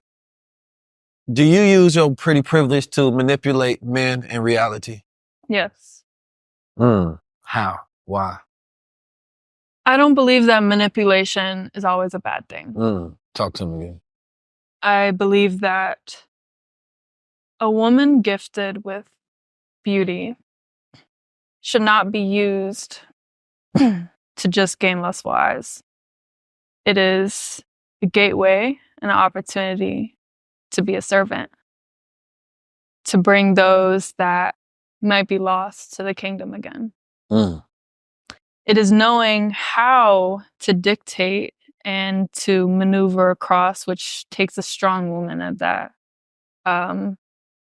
Do you use your pretty privilege to manipulate men in reality? Yes. How? Why? I don't believe that manipulation is always a bad thing. Talk to me again. I believe that a woman gifted with beauty should not be used to just gain lustful eyes. It is a gateway and an opportunity to be a servant, to bring those that might be lost to the kingdom again. It is knowing how to dictate and to maneuver across, which takes a strong woman at that.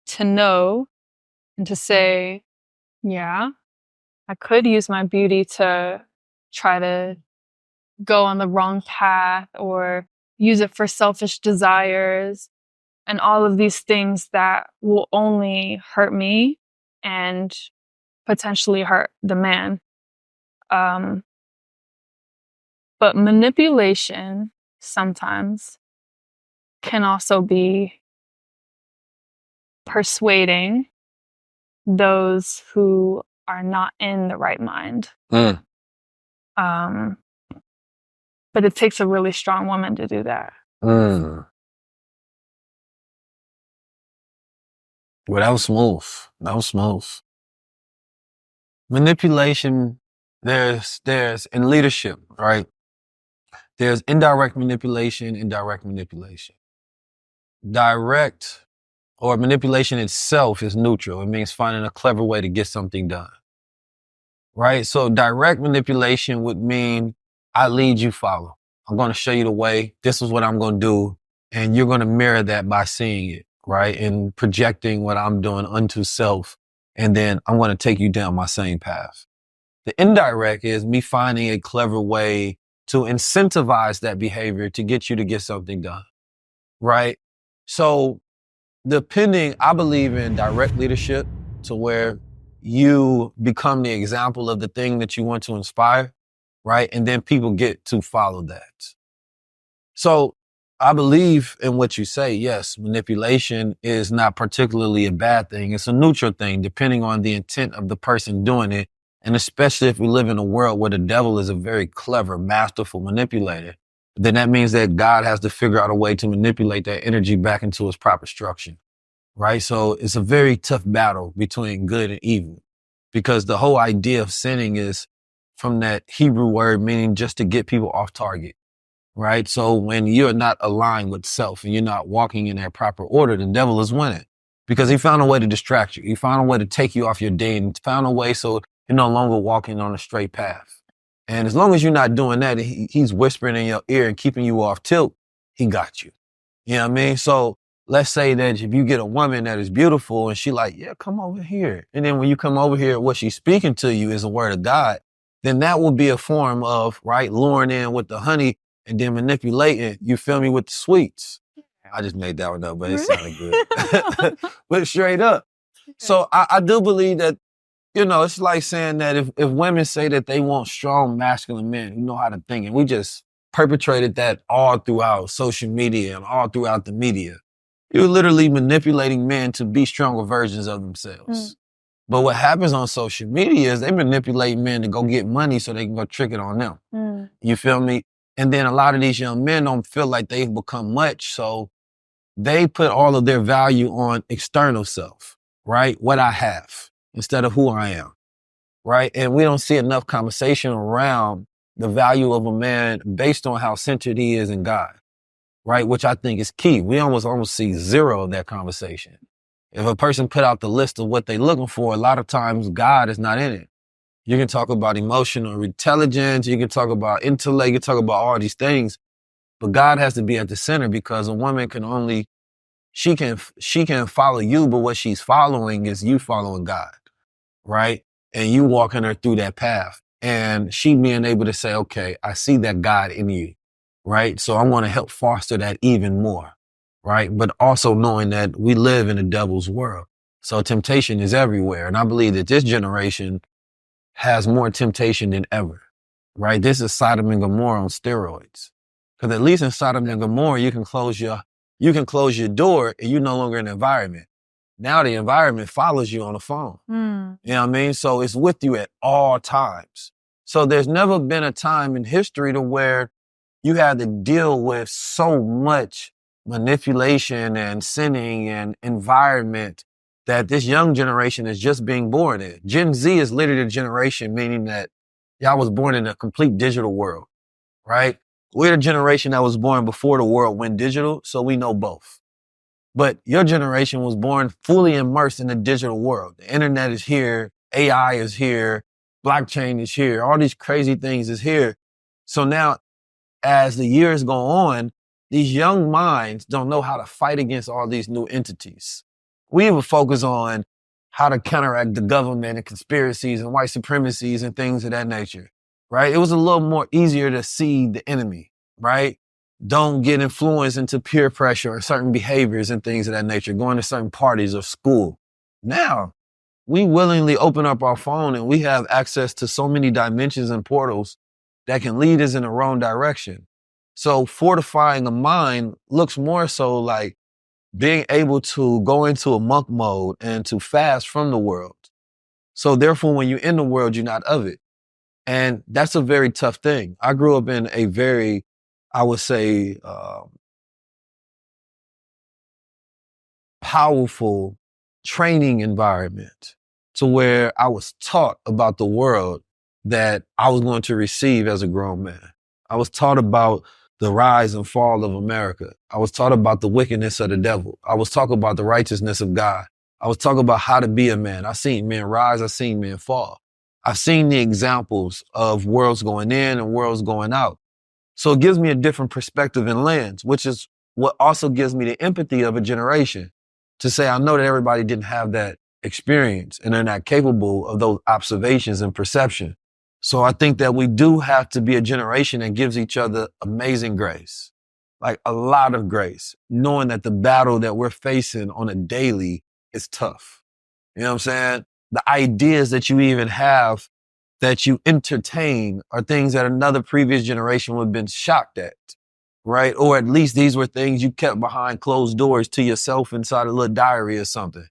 To know and to say, yeah, I could use my beauty to try to go on the wrong path or use it for selfish desires and all of these things that will only hurt me and potentially hurt the man. But manipulation sometimes can also be persuading those who are not in the right mind. But it takes a really strong woman to do that. Well, that was smooth. Manipulation, there's in leadership, right? There's indirect manipulation and direct manipulation. Direct or manipulation itself is neutral. It means finding a clever way to get something done, right? So direct manipulation would mean I lead, you follow. I'm going to show you the way. This is what I'm going to do. And you're going to mirror that by seeing it, right? And projecting what I'm doing unto self. And then I'm going to take you down my same path. The indirect is me finding a clever way to incentivize that behavior to get you to get something done, right? So I believe in direct leadership to where you become the example of the thing that you want to inspire, right? And then people get to follow that. So I believe in what you say. Yes, manipulation is not particularly a bad thing. It's a neutral thing, depending on the intent of the person doing it And especially if we live in a world where the devil is a very clever, masterful manipulator, then that means that God has to figure out a way to manipulate that energy back into its proper structure, right? So it's a very tough battle between good and evil, because the whole idea of sinning is from that Hebrew word meaning just to get people off target, right? So when you're not aligned with self and you're not walking in that proper order, the devil is winning because he found a way to distract you. He found a way to take you off your day and found a way so you're no longer walking on a straight path. And as long as you're not doing that, he's whispering in your ear and keeping you off tilt, he got you. You know what I mean? So let's say that if you get a woman that is beautiful and she like, yeah, come over here. And then when you come over here, what she's speaking to you is a word of God, then that will be a form of, right, luring in with the honey and then manipulating, you feel me, with the sweets. I just made that one up, but it sounded good. But straight up. So I do believe that, you know, it's like saying that if women say that they want strong masculine men who know how to think, and we just perpetrated that all throughout social media and all throughout the media, you're literally manipulating men to be stronger versions of themselves. But what happens on social media is they manipulate men to go get money so they can go trick it on them. You feel me? And then a lot of these young men don't feel like they've become much, so they put all of their value on external self, right? What I have instead of who I am, right? And we don't see enough conversation around the value of a man based on how centered he is in God, right? Which I think is key. We almost see zero of that conversation. If a person put out the list of what they're looking for, a lot of times God is not in it. You can talk about emotional intelligence, you can talk about intellect, you can talk about all these things, but God has to be at the center because a woman can only, she can follow you, but what she's following is you following God, right? And you walking her through that path and she being able to say, okay, I see that God in you, right? So I want to help foster that even more, right? But also knowing that we live in a devil's world. So temptation is everywhere. And I believe that this generation has more temptation than ever, right? This is Sodom and Gomorrah on steroids. Because at least in Sodom and Gomorrah, you can close your door and you're no longer in the environment. Now the environment follows you on the phone. You know what I mean? So it's with you at all times. So there's never been a time in history to where you had to deal with so much manipulation and sinning and environment that this young generation is just being born in. Gen Z is literally the generation, meaning that y'all was born in a complete digital world, right? We're the generation that was born before the world went digital, so we know both. But your generation was born fully immersed in the digital world. The internet is here, AI is here, blockchain is here, all these crazy things is here. So now, as the years go on, these young minds don't know how to fight against all these new entities. We even focus on how to counteract the government and conspiracies and white supremacies and things of that nature, right? It was a little more easier to see the enemy, right? Don't get influenced into peer pressure or certain behaviors and things of that nature, going to certain parties or school. Now, we willingly open up our phone and we have access to so many dimensions and portals that can lead us in the wrong direction. So fortifying a mind looks more so like being able to go into a monk mode and to fast from the world. So therefore, when you're in the world, you're not of it. And that's a very tough thing. I grew up in a very, I would say, powerful training environment to where I was taught about the world that I was going to receive as a grown man. I was taught about the rise and fall of America. I was taught about the wickedness of the devil. I was taught about the righteousness of God. I was talking about how to be a man. I've seen men rise. I've seen men fall. I've seen the examples of worlds going in and worlds going out. So it gives me a different perspective and lens, which is what also gives me the empathy of a generation to say, I know that everybody didn't have that experience and they're not capable of those observations and perception. So I think that we do have to be a generation that gives each other amazing grace, like a lot of grace, knowing that the battle that we're facing on a daily is tough. You know what I'm saying? The ideas that you even have that you entertain are things that another previous generation would have been shocked at, right? Or at least these were things you kept behind closed doors to yourself inside a little diary or something.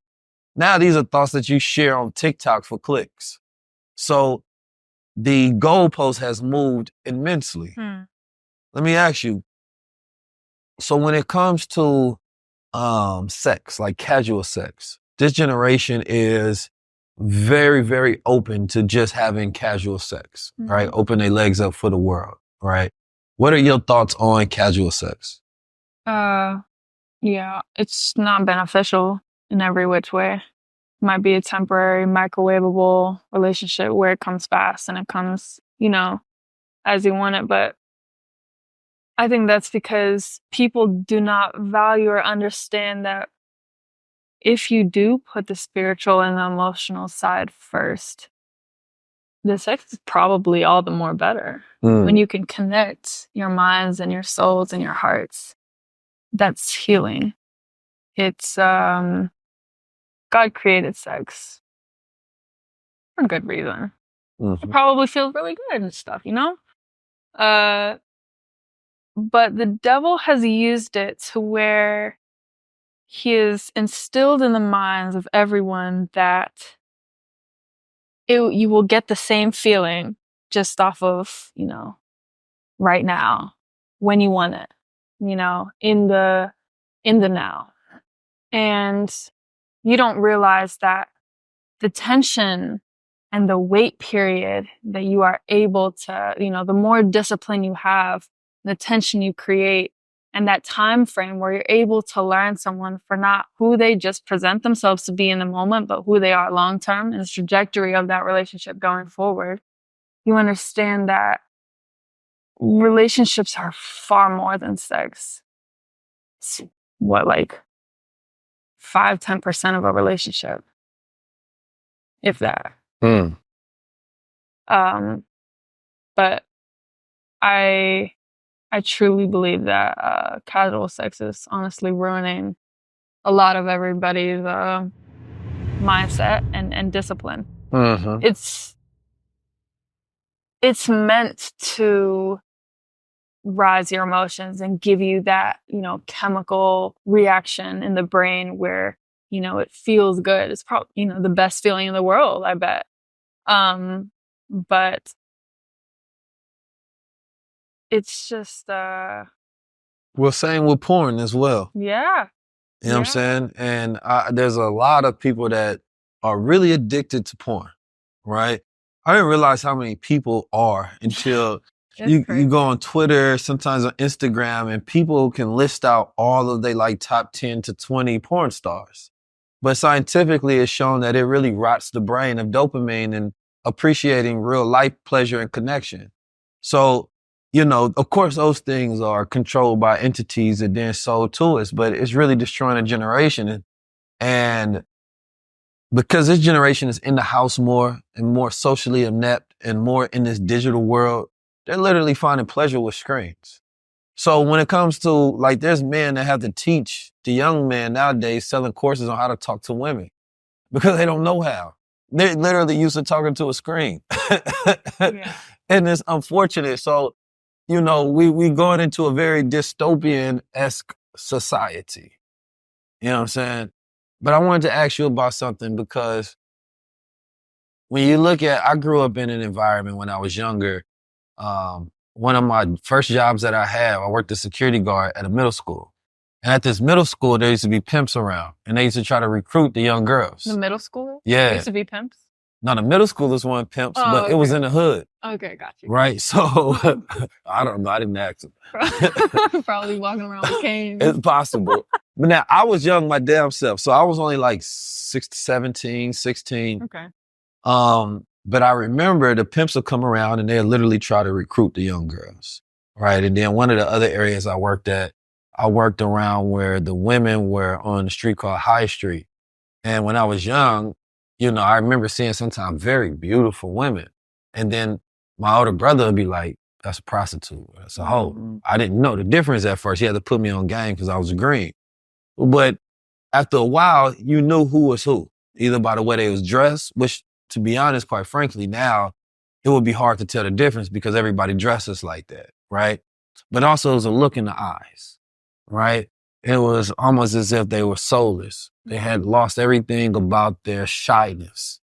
Now these are thoughts that you share on TikTok for clicks. So the goalpost has moved immensely. Let me ask you, so when it comes to sex, like casual sex, this generation is very, very open to just having casual sex, right? Open their legs up for the world, right? What are your thoughts on casual sex? Yeah, it's not beneficial in every which way. Might be a temporary microwavable relationship where it comes fast and it comes, as you want it. But I think that's because people do not value or understand that if you do put the spiritual and the emotional side first, the sex is probably all the more better. When you can connect your minds and your souls and your hearts, that's healing. It's, God created sex for good reason. It probably feels really good and stuff, but the devil has used it to where he has instilled in the minds of everyone that you will get the same feeling just off of, right now, when you want it, in the now. And you don't realize that the tension and the wait period that you are able to, the more discipline you have, the tension you create, and that time frame where you're able to learn someone for not who they just present themselves to be in the moment, but who they are long term and the trajectory of that relationship going forward. You understand that relationships are far more than sex. It's like 5-10% of a relationship, if that. But I truly believe that casual sex is honestly ruining a lot of everybody's mindset and discipline. It's meant to rise your emotions and give you that, chemical reaction in the brain where, it feels good. It's probably, the best feeling in the world, I bet. But it's just, well, same with porn as well. Yeah. You know what I'm saying? And there's a lot of people that are really addicted to porn, right? I didn't realize how many people are until you go on Twitter, sometimes on Instagram, and people can list out all of their like top 10 to 20 porn stars. But scientifically, it's shown that it really rots the brain of dopamine and appreciating real life pleasure and connection. So, of course, those things are controlled by entities that then sold to us, but it's really destroying a generation. And because this generation is in the house more and more socially inept and more in this digital world, they're literally finding pleasure with screens. So when it comes to, like, there's men that have to teach the young man nowadays selling courses on how to talk to women because they don't know how. They're literally used to talking to a screen. And it's unfortunate. So, we going into a very dystopian-esque society. You know what I'm saying? But I wanted to ask you about something because when you look at, I grew up in an environment when I was younger. One of my first jobs that I had, I worked as security guard at a middle school. And at this middle school, there used to be pimps around and they used to try to recruit the young girls. The middle school? Yeah. There used to be pimps? No, the middle schoolers weren't pimps, but it was in the hood. Okay, got you. Right? So, I don't know. I didn't ask them. Probably walking around with canes. It's possible. But now, I was young my damn self. So I was only like 17, 16. Okay. But I remember the pimps would come around and they'd literally try to recruit the young girls. Right? And then one of the other areas I worked at, I worked around where the women were on the street called High Street. And when I was young, I remember seeing sometimes very beautiful women. And then my older brother would be like, that's a prostitute. That's a hoe. I didn't know the difference at first. He had to put me on game because I was green. But after a while, you knew who was who, either by the way they was dressed, which, to be honest, quite frankly, now it would be hard to tell the difference because everybody dresses like that, right? But also it was a look in the eyes, right? It was almost as if they were soulless. They had lost everything about their shyness,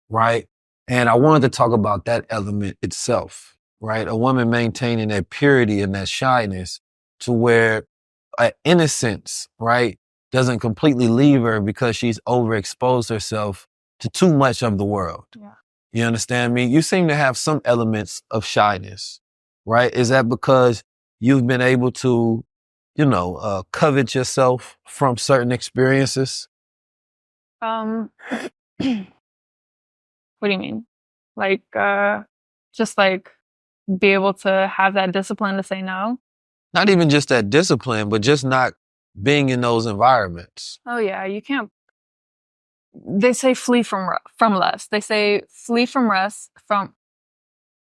right? And I wanted to talk about that element itself, right? A woman maintaining that purity and that shyness to where innocence, right, doesn't completely leave her because she's overexposed herself to too much of the world. Yeah. You understand me? You seem to have some elements of shyness, right? Is that because you've been able to, covet yourself from certain experiences? What do you mean? Like, just like be able to have that discipline to say no? Not even just that discipline, but just not being in those environments. Oh yeah, you can't. They say flee from lust. They say flee from lust.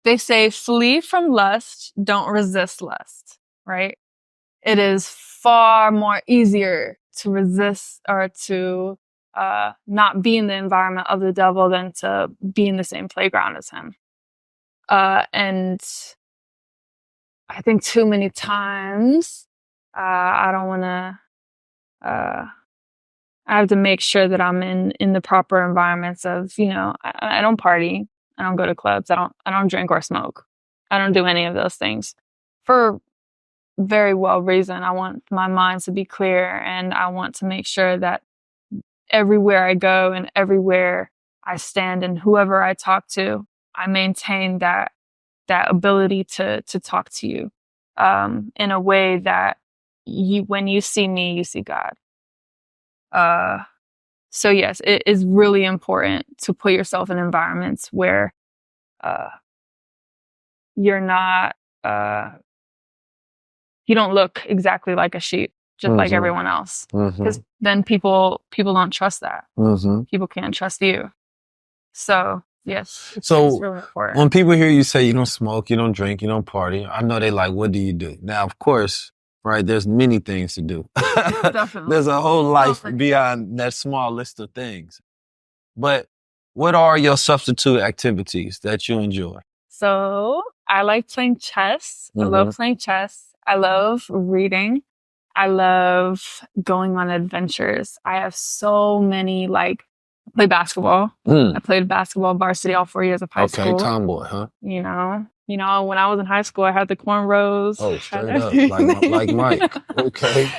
They say flee from lust. Don't resist lust. Right? It is far more easier to resist or to not be in the environment of the devil than to be in the same playground as him. And I think too many times, I don't want to, I have to make sure that I'm in the proper environments of, I don't party. I don't go to clubs. I don't drink or smoke. I don't do any of those things for very well reason. I want my mind to be clear, and I want to make sure that everywhere I go and everywhere I stand and whoever I talk to, I maintain that ability to talk to you in a way that when you see me, you see God. So yes, it is really important to put yourself in environments where you're not, you don't look exactly like a sheep, just like everyone else. Because then people don't trust that. People can't trust you. So yes, it's really important. When people hear you say you don't smoke, you don't drink, you don't party, I know they like, what do you do? Now, of course, right, there's many things to do. Definitely. There's a whole life beyond that small list of things. But what are your substitute activities that you enjoy? So I like playing chess. I love playing chess. I love reading. I love going on adventures. I have so many, I play basketball. I played basketball varsity all 4 years of high school. Okay, tomboy, huh? When I was in high school, I had the cornrows. Oh, straight up, like Mike. Okay.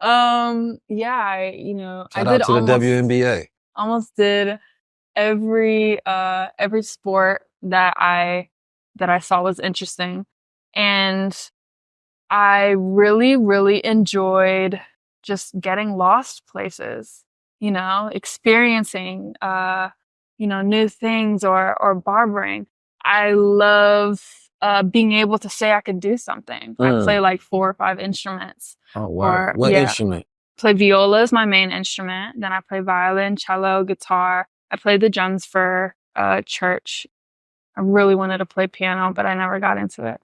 Yeah, Shout out to the WNBA. Almost did every sport that I saw was interesting, and I really, really enjoyed just getting lost places, experiencing, new things or barbering. I love being able to say I could do something. I play 4 or 5 instruments. Oh, wow. What instrument? Play viola is my main instrument. Then I play violin, cello, guitar. I played the drums for church. I really wanted to play piano, but I never got into it.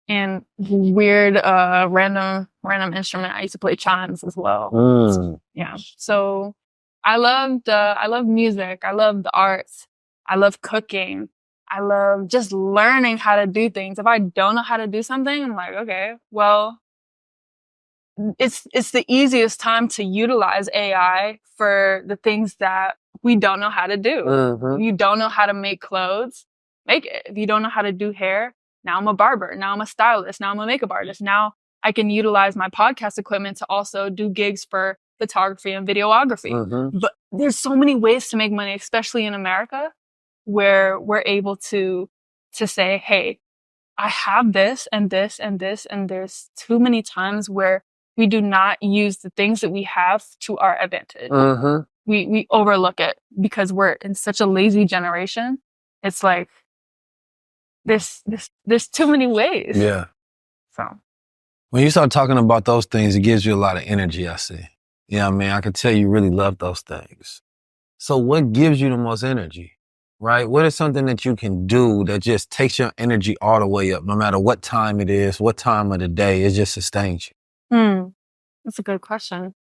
And weird, random instrument. I used to play chimes as well. Yeah. So I love music. I love the arts. I love cooking. I love just learning how to do things. If I don't know how to do something, I'm like, okay, well, it's the easiest time to utilize AI for the things that we don't know how to do. If you don't know how to make clothes, make it. If you don't know how to do hair, now I'm a barber. Now I'm a stylist. Now I'm a makeup artist. Now I can utilize my podcast equipment to also do gigs for photography and videography. But there's so many ways to make money, especially in America, where we're able to say, hey, I have this and this and this. And there's too many times where we do not use the things that we have to our advantage. We overlook it because we're in such a lazy generation. It's like, there's too many ways. Yeah. So when you start talking about those things, it gives you a lot of energy, I see. Yeah, I can tell you really love those things. So what gives you the most energy, right? What is something that you can do that just takes your energy all the way up, no matter what time it is, what time of the day, it just sustains you? That's a good question.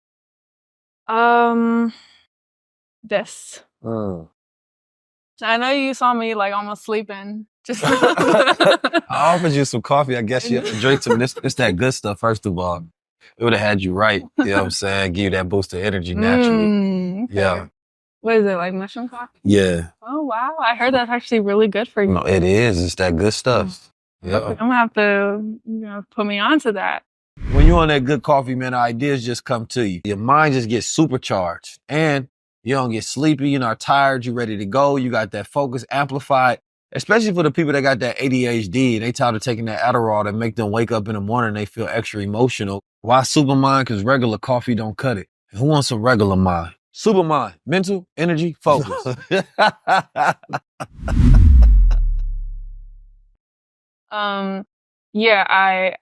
This. I know you saw me almost sleeping. Just I offered you some coffee. I guess you have to drink some. It's that good stuff, first of all. It would have had you right. You know what I'm saying? Give you that boost of energy naturally. Okay. Yeah. What is it, like mushroom coffee? Yeah. Oh, wow. I heard that's actually really good for you. No, it is. It's that good stuff. I'm Yeah. gonna have to, put me onto that. When you're on that good coffee, man, ideas just come to you. Your mind just gets supercharged and you don't get sleepy. You're not tired. You're ready to go. You got that focus amplified, especially for the people that got that ADHD and they tired of taking that Adderall that make them wake up in the morning and they feel extra emotional. Why Supermind? Because regular coffee don't cut it. Who wants a regular mind? Supermind, mental, energy, focus. Yeah,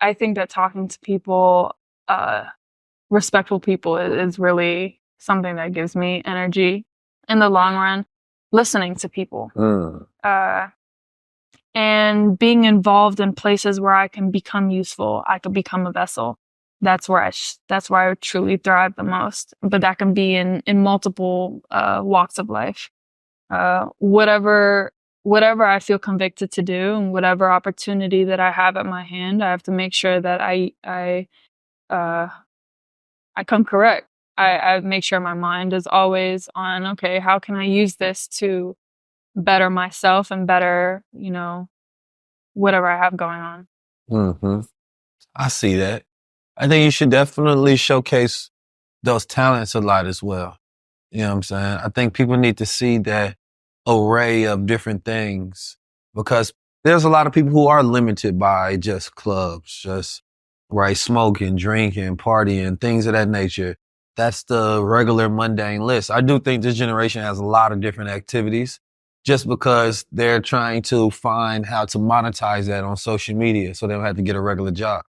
I think that talking to people, respectful people is really something that gives me energy in the long run. Listening to people. And being involved in places where I can become useful, I could become a vessel. That's where I truly thrive the most. But that can be in multiple walks of life. Whatever I feel convicted to do, and whatever opportunity that I have at my hand, I have to make sure that I come correct. I make sure my mind is always on, okay, how can I use this to better myself and better, whatever I have going on. Mm-hmm. I see that. I think you should definitely showcase those talents a lot as well. You know what I'm saying? I think people need to see that array of different things because there's a lot of people who are limited by just clubs, just smoking, drinking, partying, things of that nature. That's the regular mundane list. I do think this generation has a lot of different activities just because they're trying to find how to monetize that on social media so they don't have to get a regular job.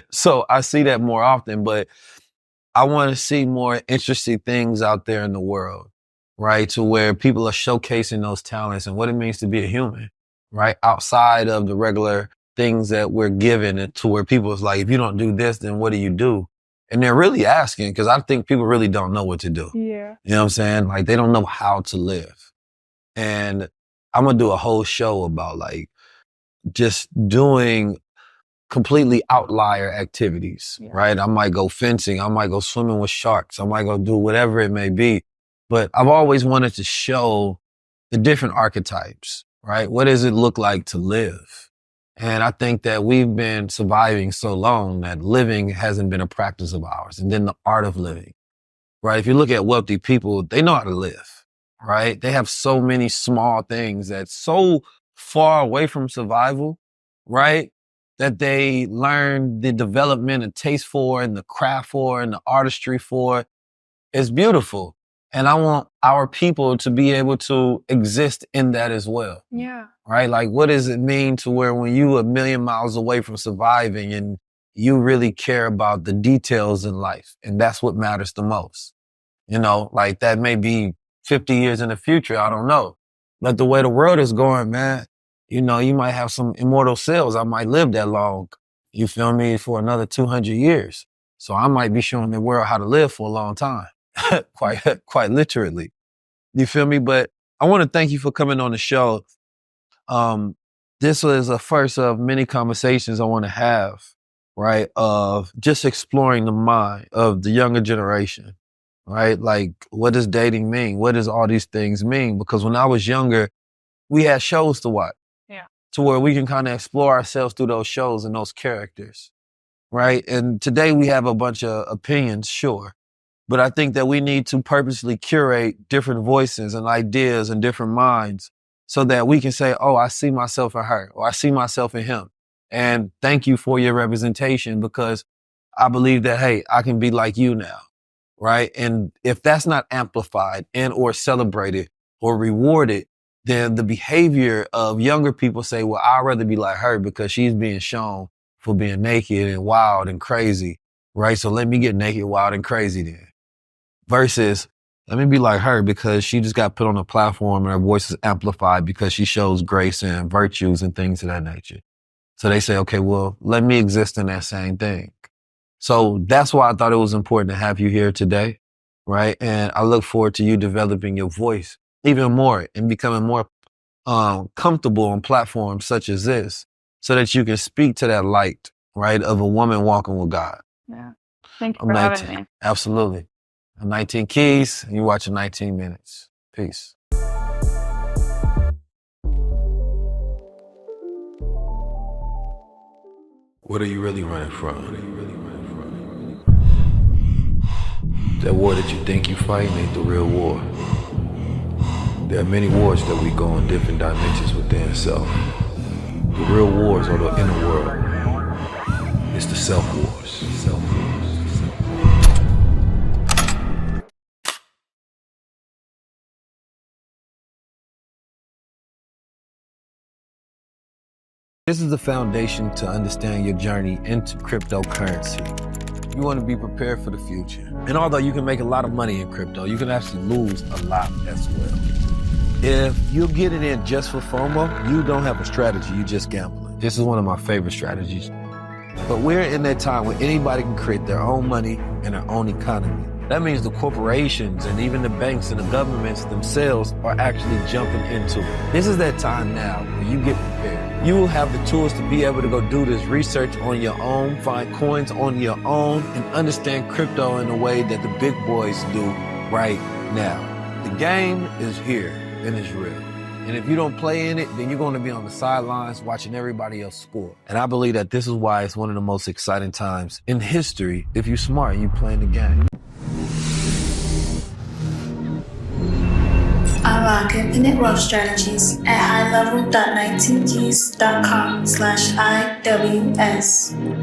So I see that more often, but I want to see more interesting things out there in the world, right? To where people are showcasing those talents and what it means to be a human, right? Outside of the regular things that we're given and to where people is like, if you don't do this, then what do you do? And they're really asking because I think people really don't know what to do. Yeah. You know what I'm saying? Like they don't know how to live. And I'm going to do a whole show about like just doing completely outlier activities, right? I might go fencing. I might go swimming with sharks. I might go do whatever it may be. But I've always wanted to show the different archetypes, right? What does it look like to live? And I think that we've been surviving so long that living hasn't been a practice of ours. And then the art of living, right? If you look at wealthy people, they know how to live, right? They have so many small things that's so far away from survival, right? That they learn the development and taste for and the craft for and the artistry for. It's beautiful. And I want our people to be able to exist in that as well. Yeah. Right? Like, what does it mean to where when you a million miles away from surviving and you really care about the details in life and that's what matters the most? Like that may be 50 years in the future. I don't know. But the way the world is going, man, you might have some immortal cells. I might live that long. You feel me? For another 200 years. So I might be showing the world how to live for a long time. quite literally. You feel me? But I want to thank you for coming on the show. This was a first of many conversations I want to have, right? Of just exploring the mind of the younger generation, right? Like, what does dating mean? What does all these things mean? Because when I was younger, we had shows to watch. Yeah. To where we can kind of explore ourselves through those shows and those characters, right? And today we have a bunch of opinions, sure. But I think that we need to purposely curate different voices and ideas and different minds so that we can say, oh, I see myself in her or I see myself in him. And thank you for your representation because I believe that, hey, I can be like you now, right? And if that's not amplified and or celebrated or rewarded, then the behavior of younger people say, well, I'd rather be like her because she's being shown for being naked and wild and crazy, right? So let me get naked, wild, and crazy then. Versus, let me be like her because she just got put on a platform and her voice is amplified because she shows grace and virtues and things of that nature. So they say, okay, well, let me exist in that same thing. So that's why I thought it was important to have you here today, right? And I look forward to you developing your voice even more and becoming more comfortable on platforms such as this so that you can speak to that light, right, of a woman walking with God. Yeah. Thank you for having me. Absolutely. I'm 19 Keys, and you're watching 19 Minutes. Peace. What are you really running from? That war that you think you fighting ain't the real war. There are many wars that we go in different dimensions within self. The real wars are the inner world. It's the self wars. This is the foundation to understand your journey into cryptocurrency. You want to be prepared for the future. And although you can make a lot of money in crypto, you can actually lose a lot as well. If you're getting in just for FOMO, you don't have a strategy, you're just gambling. This is one of my favorite strategies. But we're in that time where anybody can create their own money and their own economy. That means the corporations and even the banks and the governments themselves are actually jumping into it. This is that time now where you get prepared. You will have the tools to be able to go do this research on your own, find coins on your own, and understand crypto in a way that the big boys do right now. The game is here and it's real. And if you don't play in it, then you're going to be on the sidelines watching everybody else score. And I believe that this is why it's one of the most exciting times in history if you're smart and you playing the game. Unlock infinite wealth strategies at highlevel.19keys.com/IWS.